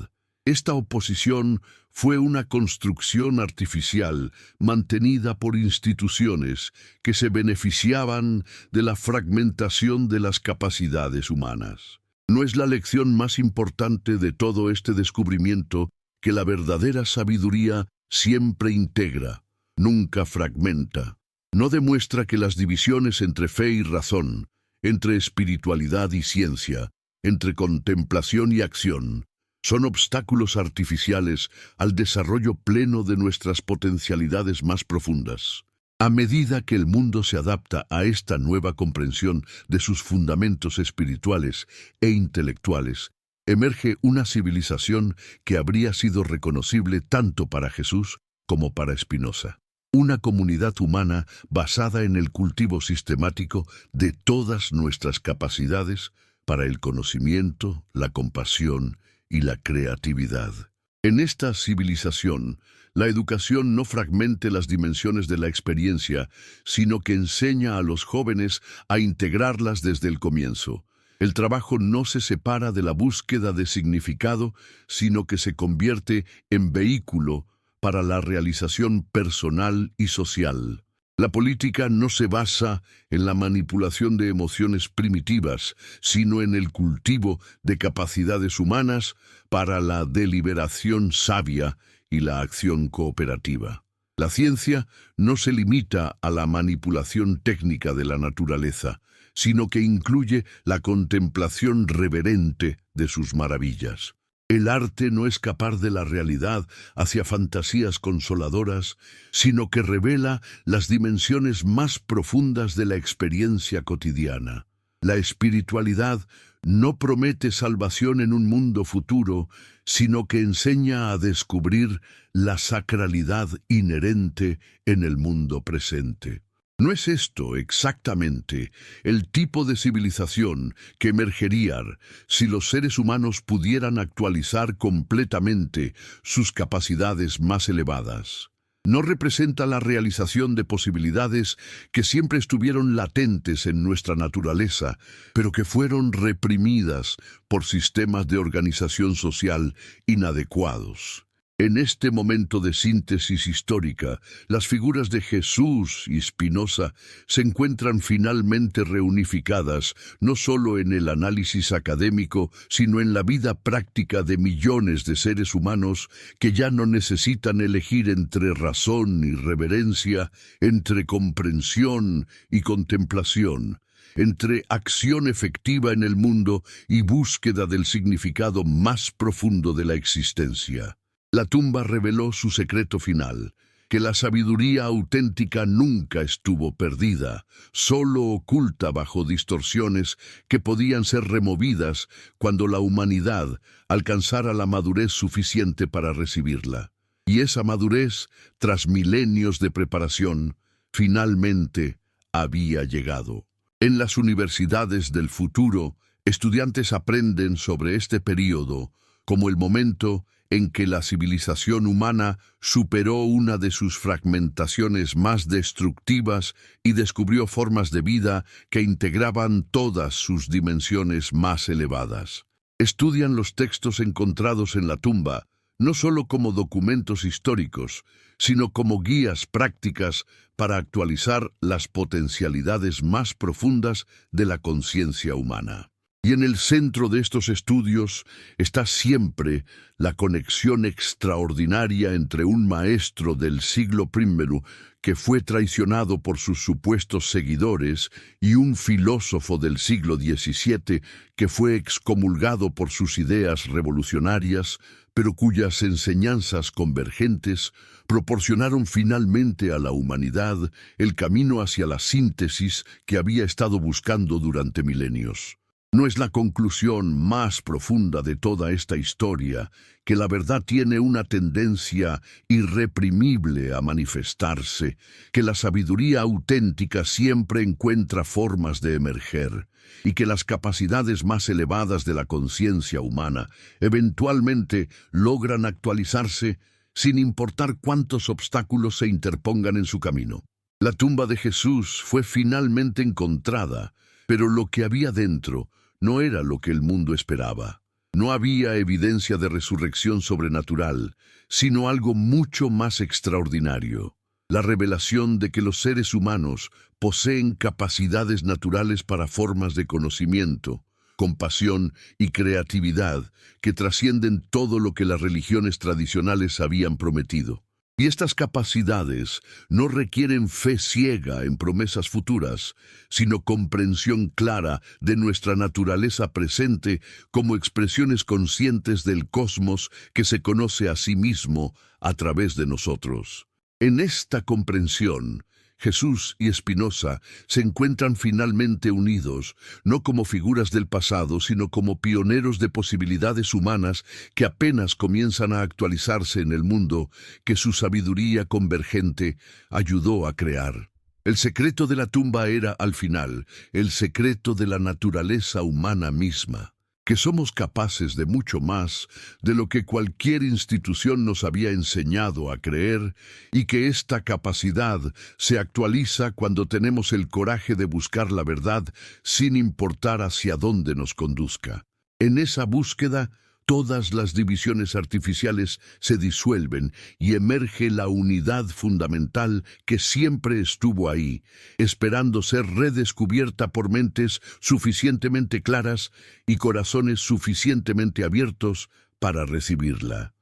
Esta oposición fue una construcción artificial mantenida por instituciones que se beneficiaban de la fragmentación de las capacidades humanas. ¿No es la lección más importante de todo este descubrimiento que la verdadera sabiduría siempre integra, nunca fragmenta? ¿No demuestra que las divisiones entre fe y razón, entre espiritualidad y ciencia, entre contemplación y acción, son obstáculos artificiales al desarrollo pleno de nuestras potencialidades más profundas? A medida que el mundo se adapta a esta nueva comprensión de sus fundamentos espirituales e intelectuales, emerge una civilización que habría sido reconocible tanto para Jesús como para Spinoza. Una comunidad humana basada en el cultivo sistemático de todas nuestras capacidades para el conocimiento, la compasión y la creatividad. En esta civilización, la educación no fragmente las dimensiones de la experiencia, sino que enseña a los jóvenes a integrarlas desde el comienzo. El trabajo no se separa de la búsqueda de significado, sino que se convierte en vehículo para la realización personal y social. La política no se basa en la manipulación de emociones primitivas, sino en el cultivo de capacidades humanas para la deliberación sabia y la acción cooperativa. La ciencia no se limita a la manipulación técnica de la naturaleza, sino que incluye la contemplación reverente de sus maravillas. El arte no escapar de la realidad hacia fantasías consoladoras, sino que revela las dimensiones más profundas de la experiencia cotidiana. La espiritualidad no promete salvación en un mundo futuro, sino que enseña a descubrir la sacralidad inherente en el mundo presente. ¿No es esto exactamente el tipo de civilización que emergería si los seres humanos pudieran actualizar completamente sus capacidades más elevadas? ¿No representa la realización de posibilidades que siempre estuvieron latentes en nuestra naturaleza, pero que fueron reprimidas por sistemas de organización social inadecuados? En este momento de síntesis histórica, las figuras de Jesús y Spinoza se encuentran finalmente reunificadas no solo en el análisis académico, sino en la vida práctica de millones de seres humanos que ya no necesitan elegir entre razón y reverencia, entre comprensión y contemplación, entre acción efectiva en el mundo y búsqueda del significado más profundo de la existencia. La tumba reveló su secreto final, que la sabiduría auténtica nunca estuvo perdida, solo oculta bajo distorsiones que podían ser removidas cuando la humanidad alcanzara la madurez suficiente para recibirla. Y esa madurez, tras milenios de preparación, finalmente había llegado. En las universidades del futuro, estudiantes aprenden sobre este período como el momento en que la civilización humana superó una de sus fragmentaciones más destructivas y descubrió formas de vida que integraban todas sus dimensiones más elevadas. Estudian los textos encontrados en la tumba, no solo como documentos históricos, sino como guías prácticas para actualizar las potencialidades más profundas de la conciencia humana. Y en el centro de estos estudios está siempre la conexión extraordinaria entre un maestro del siglo I que fue traicionado por sus supuestos seguidores y un filósofo del siglo XVII que fue excomulgado por sus ideas revolucionarias, pero cuyas enseñanzas convergentes proporcionaron finalmente a la humanidad el camino hacia la síntesis que había estado buscando durante milenios. ¿No es la conclusión más profunda de toda esta historia que la verdad tiene una tendencia irreprimible a manifestarse, que la sabiduría auténtica siempre encuentra formas de emerger, y que las capacidades más elevadas de la conciencia humana eventualmente logran actualizarse sin importar cuántos obstáculos se interpongan en su camino? La tumba de Jesús fue finalmente encontrada, pero lo que había dentro no era lo que el mundo esperaba. No había evidencia de resurrección sobrenatural, sino algo mucho más extraordinario: la revelación de que los seres humanos poseen capacidades naturales para formas de conocimiento, compasión y creatividad que trascienden todo lo que las religiones tradicionales habían prometido. Y estas capacidades no requieren fe ciega en promesas futuras, sino comprensión clara de nuestra naturaleza presente como expresiones conscientes del cosmos que se conoce a sí mismo a través de nosotros. En esta comprensión, Jesús y Spinoza se encuentran finalmente unidos, no como figuras del pasado, sino como pioneros de posibilidades humanas que apenas comienzan a actualizarse en el mundo que su sabiduría convergente ayudó a crear. El secreto de la tumba era, al final, el secreto de la naturaleza humana misma, que somos capaces de mucho más de lo que cualquier institución nos había enseñado a creer, y que esta capacidad se actualiza cuando tenemos el coraje de buscar la verdad sin importar hacia dónde nos conduzca. En esa búsqueda, todas las divisiones artificiales se disuelven y emerge la unidad fundamental que siempre estuvo ahí, esperando ser redescubierta por mentes suficientemente claras y corazones suficientemente abiertos para recibirla.